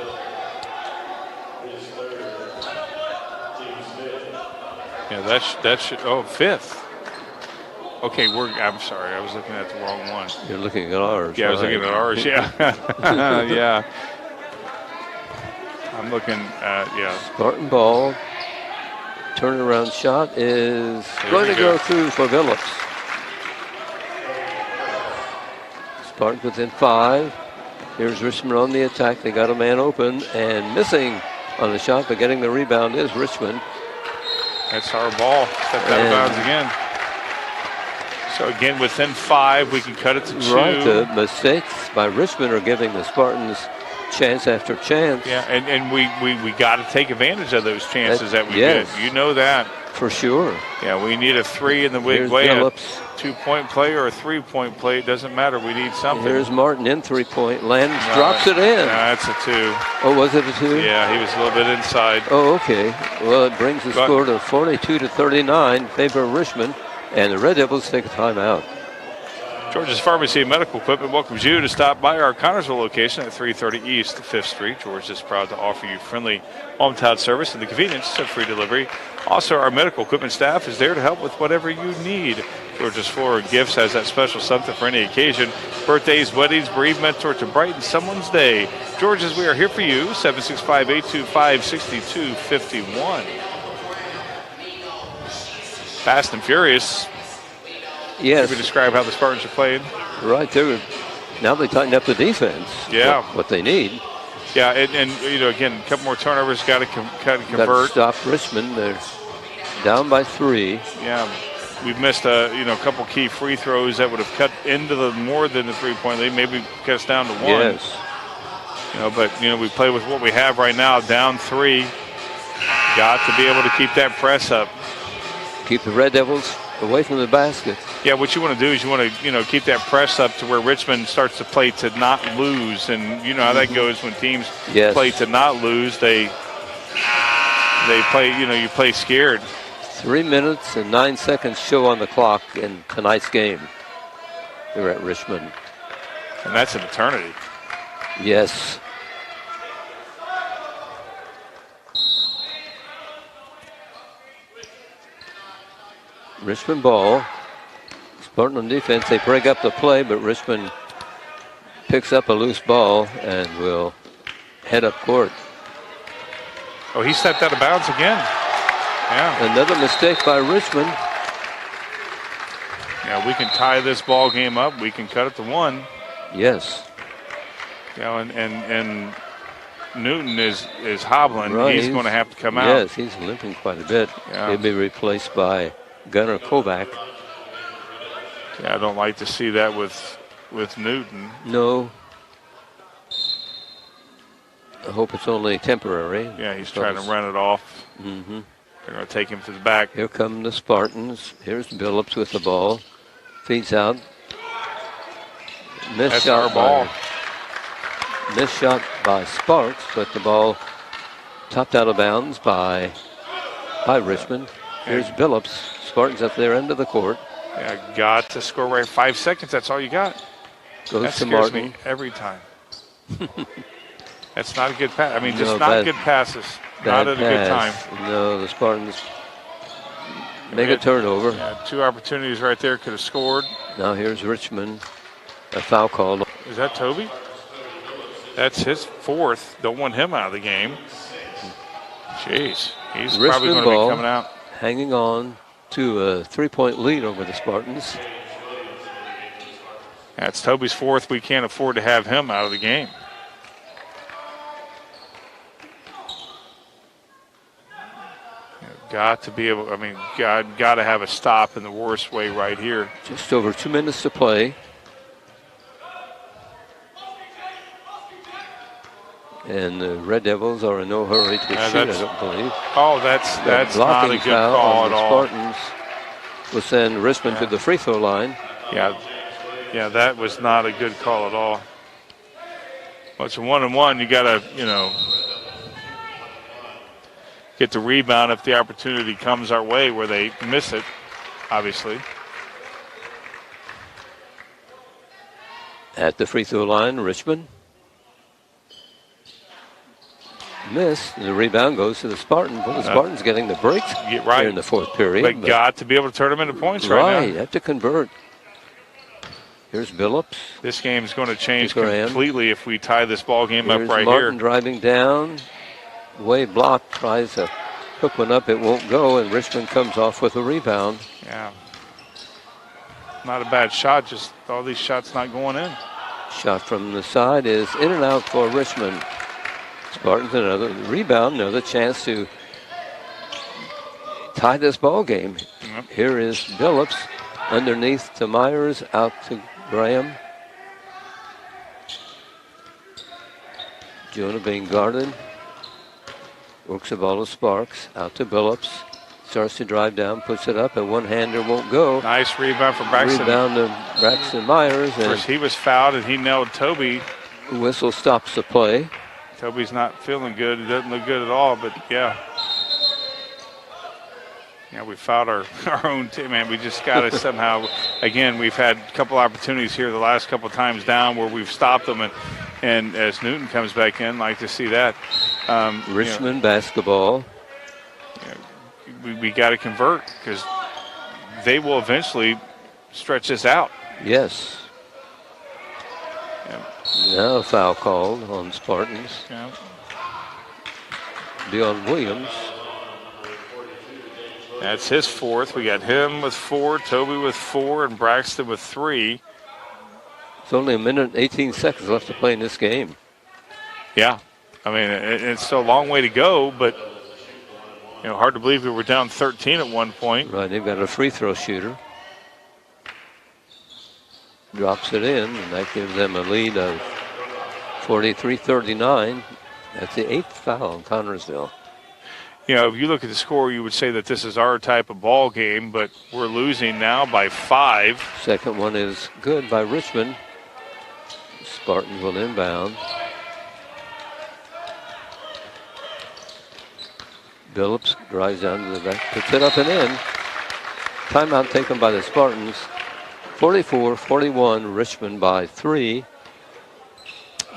Yeah, that should, fifth. Okay, I'm sorry, I was looking at the wrong one. You're looking at ours. Yeah, I was looking at ours, yeah. Yeah. I'm looking at, Spartan ball. Turnaround shot is going to go through for Billups. Spartans within 5. Here's Richmond on the attack. They got a man open and missing on the shot, but getting the rebound is Richmond. That's our ball. Stepped out of bounds again. So again, within 5, we can cut it to 2. Right, the mistakes by Richmond are giving the Spartans chance after chance. Yeah, and we got to take advantage of those chances that we get. You know that. For sure. Yeah, we need a 3 in the big way. A 2-point play or a 3-point play, it doesn't matter. We need something. Here's Martin in 3-point. Land drops it in. That's a 2. Oh, was it a 2? Yeah, he was a little bit inside. Oh, okay. Well, it brings the score to 42-39 in favor of Richmond, and the Red Devils take a timeout. George's Pharmacy and Medical Equipment welcomes you to stop by our Connorsville location at 330 East 5th Street. George is proud to offer you friendly hometown service and the convenience of free delivery. Also, our medical equipment staff is there to help with whatever you need. George's Floral Gifts has that special something for any occasion. Birthdays, weddings, bereavement, or to brighten someone's day. George's, we are here for you, 765-825-6251. Fast and furious. Yes. Can we describe how the Spartans are playing? Right. Now they tighten up the defense. Yeah. What they need. Yeah, and again, a couple more turnovers, got to convert. Got to stop Richmond. They're down by 3. Yeah, we've missed a couple key free throws that would have cut into the more than the 3-point lead. Maybe cut us down to 1. Yes. But we play with what we have right now, down 3. Got to be able to keep that press up. Keep the Red Devils away from the basket. Yeah, what you want to do is you want to keep that press up to where Richmond starts to play to not lose, and you know how that goes when teams play to not lose. They play. You play scared. 3 minutes and 9 seconds show on the clock in tonight's game. They're at Richmond. And that's an eternity. Yes. Richmond ball. Spartan on defense. They break up the play, but Richmond picks up a loose ball and will head up court. Oh, he stepped out of bounds again. Yeah. Another mistake by Richmond. Yeah, we can tie this ball game up. We can cut it to 1. Yes. You know, and Newton is hobbling. Right, He's going to have to come out. Yes, he's limping quite a bit. Yeah. He'll be replaced by Gunnar Kovac. Yeah, I don't like to see that with Newton. No. I hope it's only temporary. Yeah, he's trying to run it off. Mm-hmm. They're going to take him to the back. Here come the Spartans. Here's Billups with the ball. Feeds out. That's our ball. Missed shot by Sparks, but the ball topped out of bounds by Richmond. Here's Billups. Spartans at their end of the court. Yeah, got to score right 5 seconds. That's all you got. Goes that to scares Martin. me every time. That's not a good pass. I mean, just No, not good passes. Not at a good time. No, the Spartans make a turnover. Yeah, 2 opportunities right there, could have scored. Now here's Richmond. A foul call. Is that Toby? That's his 4th. Don't want him out of the game. Jeez. He's probably Richmond going to ball, be coming out. hanging on to a 3-point lead over the Spartans. That's Toby's 4th. We can't afford to have him out of the game. Got to be able, I mean, got to have a stop in the worst way right here. Just over 2 minutes to play. And the Red Devils are in no hurry to shoot, I don't believe. Oh, that's not a good call at all. Spartans will send Richmond to the free throw line. Yeah, that was not a good call at all. Well, it's a 1-on-1. You got to, get the rebound if the opportunity comes our way where they miss it, obviously. At the free throw line, Richmond. Missed. The rebound goes to the Spartans. Well, the Spartans getting the breaks here in the 4th period. But got to be able to turn them into points right now. Have to convert. Here's Billups. This game is going to change completely if we tie this ball game up right Martin here. Driving down. Way blocked. Tries to hook one up. It won't go, and Richmond comes off with a rebound. Yeah. Not a bad shot. Just all these shots not going in. Shot from the side is in and out for Richmond. Spartans another rebound, another chance to tie this ball game. Yep. Here is Billups underneath to Myers, out to Graham. Jonah being guarded. Works the ball to Sparks, out to Billups. Starts to drive down, puts it up, and one-hander won't go. Nice rebound for Braxton. Rebound to Braxton Myers. Of course, he was fouled, and he nailed Toby. Whistle stops the play. Toby's not feeling good. It doesn't look good at all, but yeah. Yeah, we fouled our own team, man. We just got to somehow, again, we've had a couple opportunities here the last couple times down where we've stopped them, and as Newton comes back in, like to see that. Richmond basketball. We got to convert because they will eventually stretch this out. Yes. Yeah. Now a foul called on Spartans. Yeah. Dion Williams. That's his 4th. We got him with 4, Toby with 4, and Braxton with 3. It's only a minute and 18 seconds left to play in this game. Yeah. I mean, it's still a long way to go, but, hard to believe we were down 13 at one point. Right, they've got a free throw shooter. Drops it in, and that gives them a lead of 43-39. That's the 8th foul on Connersville. If you look at the score, you would say that this is our type of ball game, but we're losing now by 5. Second one is good by Richmond. Spartans will inbound. Billups drives down to the back, puts it up and in. Timeout taken by the Spartans. 44-41, Richmond by 3.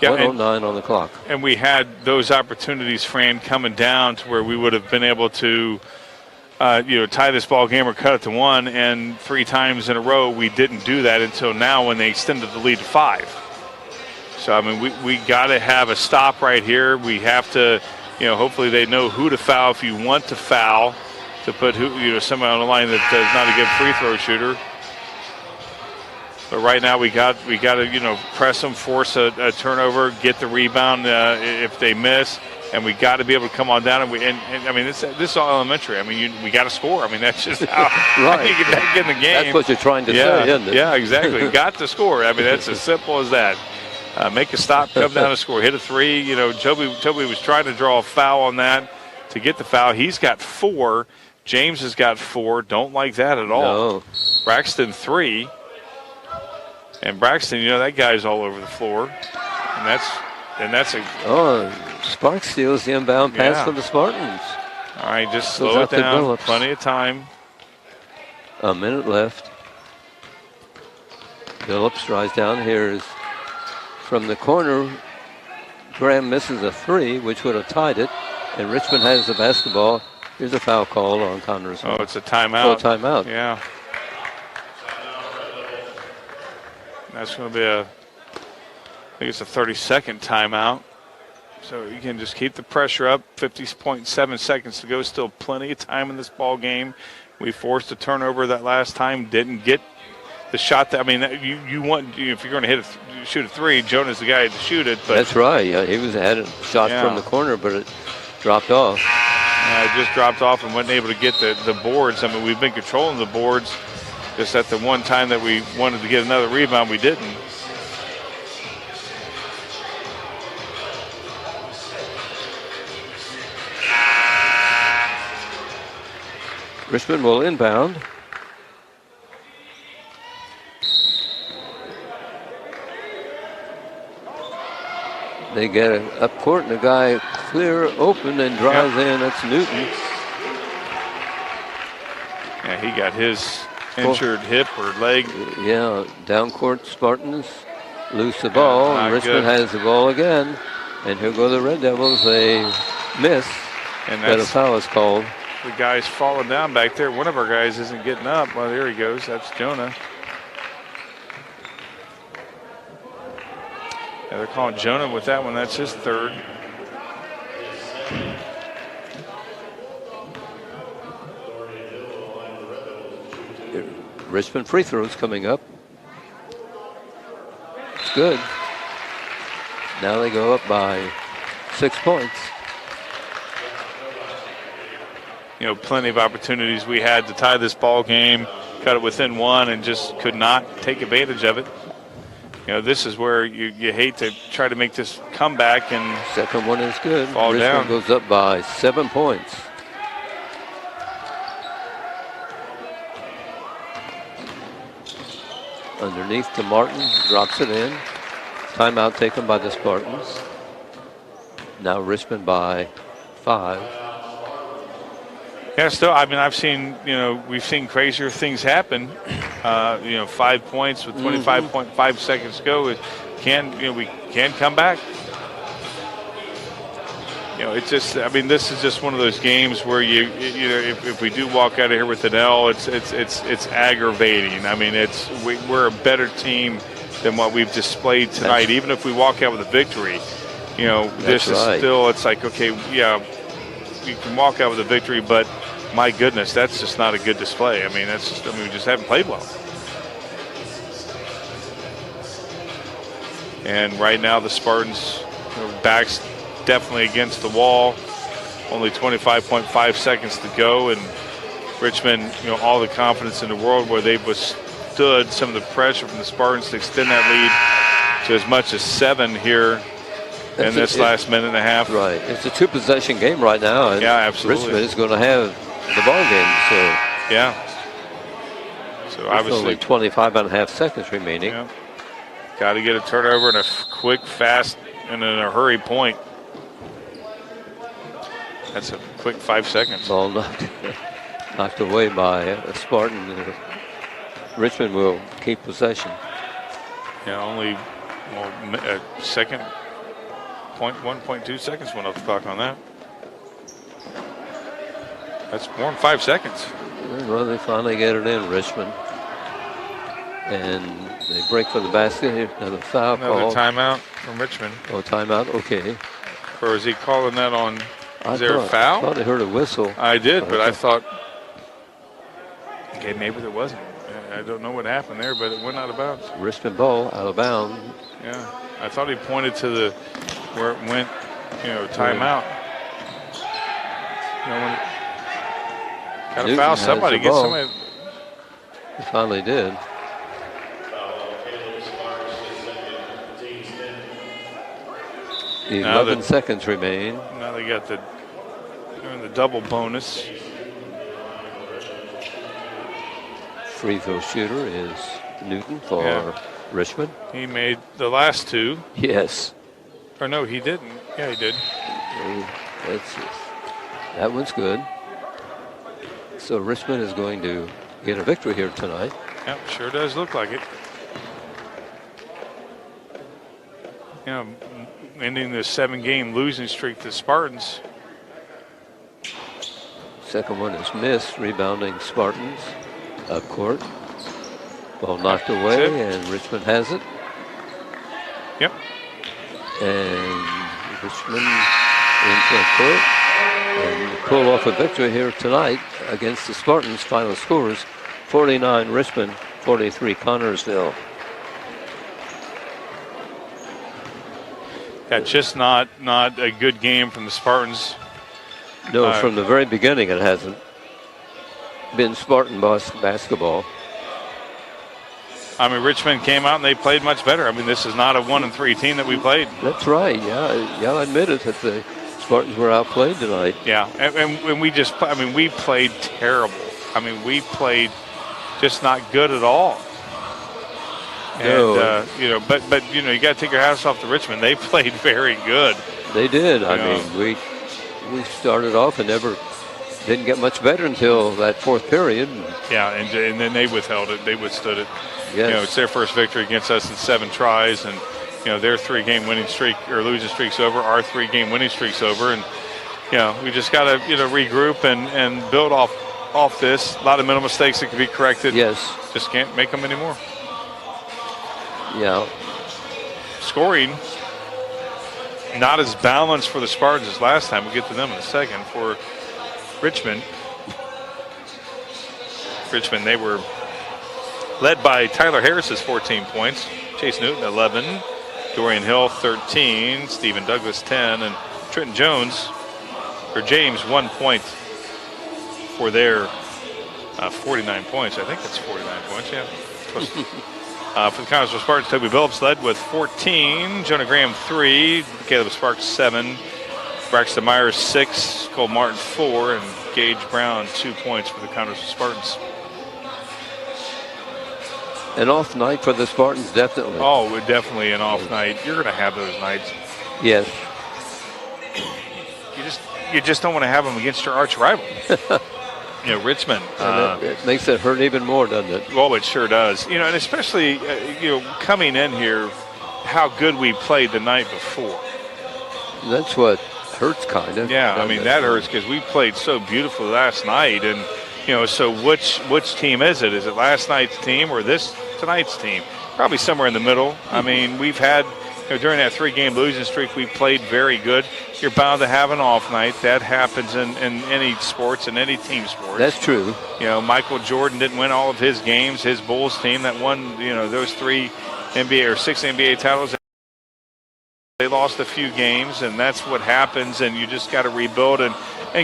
Yeah, 1:09 on the clock. And we had those opportunities, Fran, coming down to where we would have been able to, tie this ball game or cut it to 1. And 3 times in a row, we didn't do that until now when they extended the lead to 5. So, I mean, we got to have a stop right here. We have to, hopefully they know who to foul if you want to foul, to put somebody on the line that is not a good free throw shooter. But right now we got to press them, force a turnover, get the rebound if they miss, and we got to be able to come on down. And I mean this is all elementary. I mean we got to score. I mean that's just how right. you get back in the game. That's what you're trying to say, isn't it? Yeah, exactly. Got to score. I mean that's as simple as that. Make a stop, come down and score, hit a 3. Toby was trying to draw a foul on that to get the foul. He's got 4. James has got 4. Don't like that at all. No. Braxton 3. And Braxton, that guy's all over the floor. And that's a... Oh, Sparks steals the inbound pass from the Spartans. All right, just slow it down. Plenty of time. A minute left. Phillips drives down. Here's from the corner. Graham misses a 3, which would have tied it. And Richmond has the basketball. Here's a foul call on Connors. Oh, it's a timeout. Timeout. Yeah. That's going to be I think it's a 30-second timeout. So you can just keep the pressure up. 50.7 seconds to go. Still plenty of time in this ball game. We forced a turnover that last time. Didn't get the shot. You want, if you're going to shoot a 3, Jonah's the guy to shoot it. But that's right. Yeah, he had a shot from the corner, but it dropped off. It just dropped off and wasn't able to get the boards. I mean, we've been controlling the boards. Just at the one time that we wanted to get another rebound, we didn't. Richmond will inbound. They get it up court, and the guy clear open and drives in. That's Newton. Yeah, he got his injured hip or leg. Yeah, down court Spartans lose the ball. And Richmond has the ball again. And here go the Red Devils. They miss. And a foul is called. The guy's falling down back there. One of our guys isn't getting up. Well, there he goes. That's Jonah. Yeah, they're calling Jonah with that one. That's his 3rd. Richmond free throws coming up. It's good. Now they go up by 6 points. Plenty of opportunities we had to tie this ball game, cut it within 1, and just could not take advantage of it. This is where you hate to try to make this comeback and second one is good. Fall Richmond down. Goes up by 7 points. Underneath to Martin, drops it in. Timeout taken by the Spartans. Now Richmond by 5. Yeah, still, I've seen, we've seen crazier things happen. 5 points with 25.5 seconds to go. We can come back. It's just, this is just one of those games where if we do walk out of here with an L, it's aggravating. We're a better team than what we've displayed tonight. Even if we walk out with a victory, this is still, it's like, okay, yeah, you can walk out with a victory, but my goodness, that's just not a good display. We just haven't played well. And right now the Spartans, backs definitely against the wall. Only 25.5 seconds to go, and Richmond, all the confidence in the world where they've withstood some of the pressure from the Spartans to extend that lead to as much as 7 here in this last minute and a half. Right. It's a 2-possession game right now. And yeah, absolutely. Richmond is going to have the ball game. So yeah. So obviously only 25.5 seconds remaining. Yeah. Got to get a turnover and a quick, fast, and in a hurry point. That's a quick 5 seconds. Ball knocked away by a Spartan. Richmond will keep possession. Yeah, only a second 0.2 seconds went off the clock on that. That's more than 5 seconds. Well, they finally get it in, Richmond. And they break for the basket. Another foul call. Another timeout from Richmond. Oh, timeout, okay. Or is he calling that on, I is there a foul? I thought I heard a whistle. I did, but I thought, okay, maybe there wasn't. I don't know what happened there, but it went out of bounds. Richmond ball, out of bounds. Yeah, I thought he pointed to where it went, timeout. Got to foul somebody, get somebody. He finally did. 11 seconds remain. Now they got the double bonus. Free throw shooter is Newton for Richmond. He made the last two. Yes. Or no, he didn't. Yeah, he did. That one's good. So Richmond is going to get a victory here tonight. Yep, sure does look like it. Ending the 7-game losing streak to the Spartans. Second one is missed. Rebounding Spartans up court. Ball knocked away, and Richmond has it. Yep. And Richmond in front court. And pull off a victory here tonight against the Spartans. Final scores 49 Richmond, 43 Connorsville. Yeah, just not a good game from the Spartans. No, from the very beginning it hasn't been Spartan basketball. I mean, Richmond came out and they played much better. I mean, this is not a 1-3 team that we played. That's right. Yeah, I admit it that the Spartans were outplayed tonight. Yeah, and we just, we played terrible. I mean, we played just not good at all. No. And, but you got to take your hats off to Richmond. They played very good. They did. I mean, we started off and didn't get much better until that fourth period. Yeah, and then they withheld it. They withstood it. Yes. It's their first victory against us in 7 tries, and their 3-game winning streak or losing streak's over. Our 3-game winning streak's over, and we just got to regroup and build off this. A lot of mental mistakes that can be corrected. Yes. Just can't make them anymore. Yeah. Scoring not as balanced for the Spartans as last time. We'll get to them in a second. For Richmond, they were led by Tyler Harris's 14 points, Chase Newton 11, Dorian Hill 13, Stephen Douglas 10, and Trenton James 1 point for their 49 points. I think that's 49 points, yeah. For the Connorsville Spartans, Toby Billups led with 14, Jonah Graham 3, Caleb Sparks 7, Braxton Myers 6, Cole Martin 4, and Gage Brown 2 points for the Connorsville Spartans. An off night for the Spartans, definitely. Oh, we're definitely an off night. You're going to have those nights. Yes. You just don't want to have them against your arch rival. Richmond. It makes it hurt even more, doesn't it? Well, it sure does. And especially, coming in here, how good we played the night before. That's what hurts, kind of. Yeah, that hurts because we played so beautifully last night. And, so which team is it? Is it last night's team or tonight's team? Probably somewhere in the middle. We've had, during that 3-game losing streak, we played very good. You're bound to have an off night. That happens in any sports, in any team sport. That's true. Michael Jordan didn't win all of his games. His Bulls team that won, those 6 NBA titles, they lost a few games, and that's what happens. And you just got to rebuild and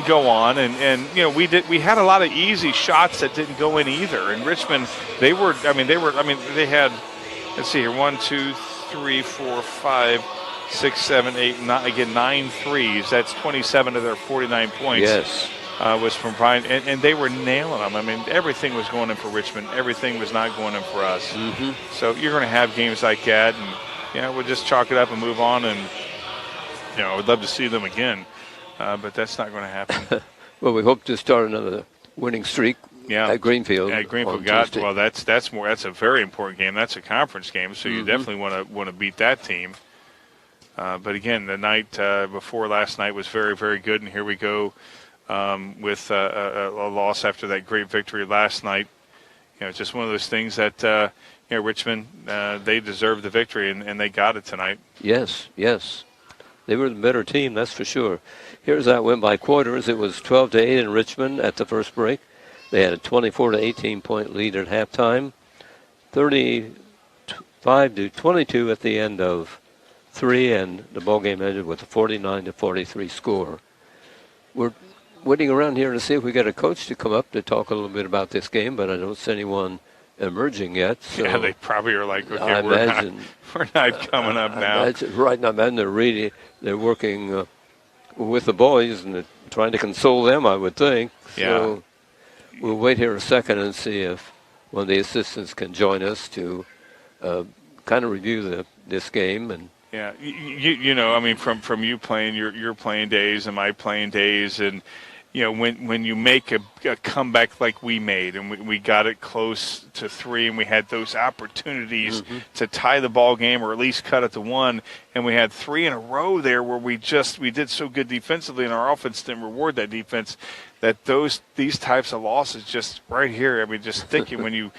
go on. And we had a lot of easy shots that didn't go in either. And Richmond, they had, let's see here, 1, 2, 3, 4, 5, 6, 7, 8, 9, again, 9 threes. That's 27 of their 49 points. Yes. Was from Brian, and they were nailing them. Everything was going in for Richmond. Everything was not going in for us. Mm-hmm. So you're going to have games like that, and we'll just chalk it up and move on. And I would love to see them again, but that's not going to happen. Well, we hope to start another winning streak. Yeah, at Greenfield. At Greenfield, that's a very important game. That's a conference game, so you definitely want to beat that team. But again, the night before last night was very, very good, and here we go with a loss after that great victory last night. It's just one of those things that Richmond, they deserved the victory, and they got it tonight. Yes. They were the better team, that's for sure. Here's that win by quarters. It was 12-8 in Richmond at the first break. They had a 24-18 point lead at halftime, 35-22 at the end of 3, and the ball game ended with a 49-43 score. We're waiting around here to see if we get a coach to come up to talk a little bit about this game, but I don't see anyone emerging yet. So yeah, they probably are like, okay, I we're imagine, not coming up now. Right now, man, they're working with the boys and they're trying to console them, I would think. Yeah. So we'll wait here a second and see if one of the assistants can join us to kind of review this game. And yeah, I mean, from you playing your playing days and my playing days, and when you make a comeback like we made, and we got it close to 3, and we had those opportunities to tie the ball game or at least cut it to 1, and we had 3 in a row there where we did so good defensively, and our offense didn't reward that defense. That these types of losses just right here, I mean, just thinking when you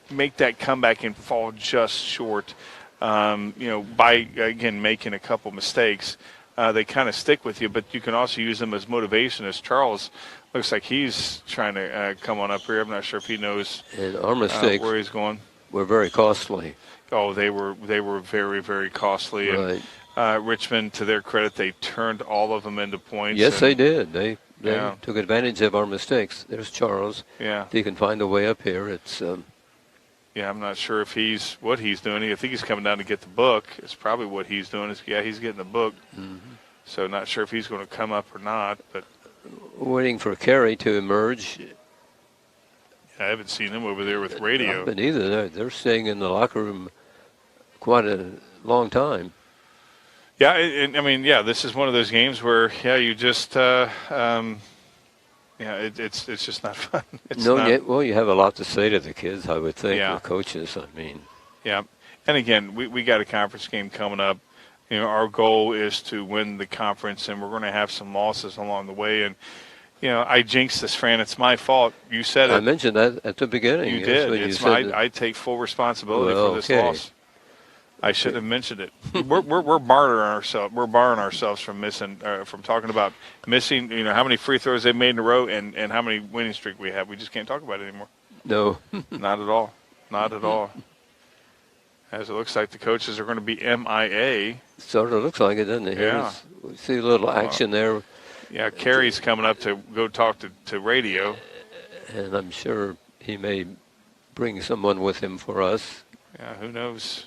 make that comeback and fall just short, by again making a couple mistakes. They kind of stick with you, but you can also use them as motivation. As Charles looks like he's trying to come on up here. I'm not sure if he knows and our mistakes where he's going. Were very costly. Oh, they were very, very costly. Right. And Richmond, to their credit, they turned all of them into points. Yes, they did. They Yeah. took advantage of our mistakes. There's Charles. Yeah. If he can find a way up here, it's. Yeah, I'm not sure if what he's doing. I think he's coming down to get the book. It's probably what he's doing. He's getting the book. So not sure if he's going to come up or not. But waiting for Carey to emerge. I haven't seen him over there with radio. But either they're staying in the locker room quite a long time. Yeah, and I mean, this is one of those games where you just it's just not fun. Well, you have a lot to say to the kids, I would think, Yeah. the coaches, I mean. Yeah, and again, we got a conference game coming up. Our goal is to win the conference, and we're going to have some losses along the way. And, I jinxed this, Fran. It's my fault. You said it. I mentioned that at the beginning. You did. It's I take full responsibility for this loss. I should have mentioned it. We're barring ourselves. We're barring ourselves from from talking about missing. How many free throws they made in a row and how many winning streak we have. We just can't talk about it anymore. No, not at all. Not at all. As it looks like the coaches are going to be MIA. Sort of looks like it, doesn't it? Yeah. We see a little action there. Yeah, Carey's coming up to go talk to radio. And I'm sure he may bring someone with him for us. Yeah, who knows?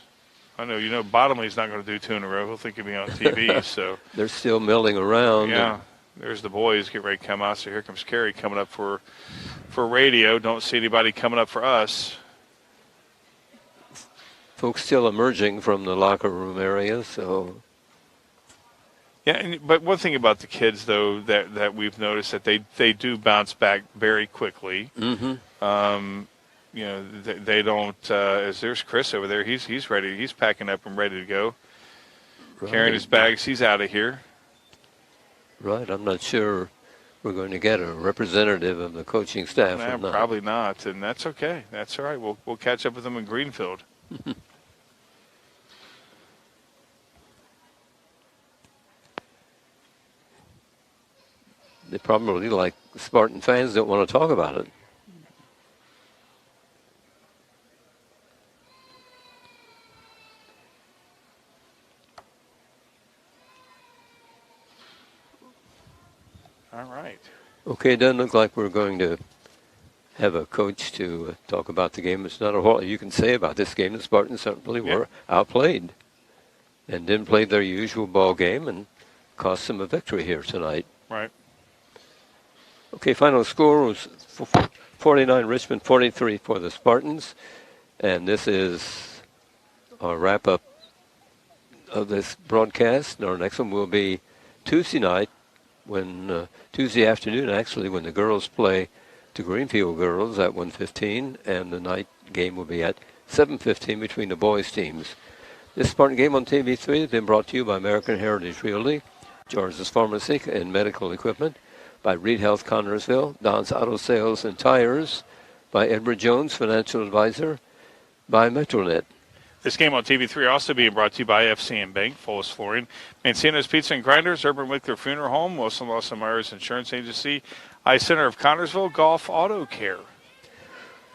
I know, Bottomley's not going to do 2 in a row. He'll think he'll be on TV. So they're still milling around. Yeah, there's the boys get ready to come out. So here comes Carey coming up for radio. Don't see anybody coming up for us. Folks still emerging from the locker room area, so. Yeah, but one thing about the kids, though, that we've noticed that they do bounce back very quickly. They don't. As there's Chris over there, he's ready. He's packing up and ready to go. Right. Carrying his bags, he's out of here. Right. I'm not sure we're going to get a representative of the coaching staff. Nah, probably not, and that's okay. That's all right. We'll catch up with them in Greenfield. They probably, like Spartan fans, don't want to talk about it. All right. Okay, it doesn't look like we're going to have a coach to talk about the game. It's not a whole lot you can say about this game. The Spartans certainly were outplayed and didn't play their usual ball game and cost them a victory here tonight. Right. Okay, final score was 49 Richmond, 43 for the Spartans. And this is our wrap-up of this broadcast. And our next one will be Tuesday night, Tuesday afternoon, actually, when the girls play the Greenfield girls at 1:15, and the night game will be at 7:15 between the boys' teams. This Spartan game on TV3 has been brought to you by American Heritage Realty, George's Pharmacy and Medical Equipment, by Reed Health Connersville, Don's Auto Sales and Tires, by Edward Jones, Financial Advisor, by Metronet. This game on TV3 also being brought to you by FCM Bank, Fullis Flooring, Mancino's Pizza and Grinders, Urban Wickler Funeral Home, Wilson Lawson Myers Insurance Agency, I-Center of Connersville, Golf Auto Care.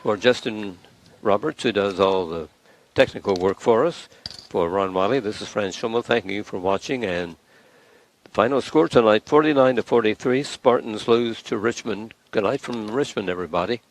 For Justin Roberts, who does all the technical work for us, for Ron Wiley, this is Fran Schummel. Thanking you for watching. And the final score tonight, 49-43. Spartans lose to Richmond. Good night from Richmond, everybody.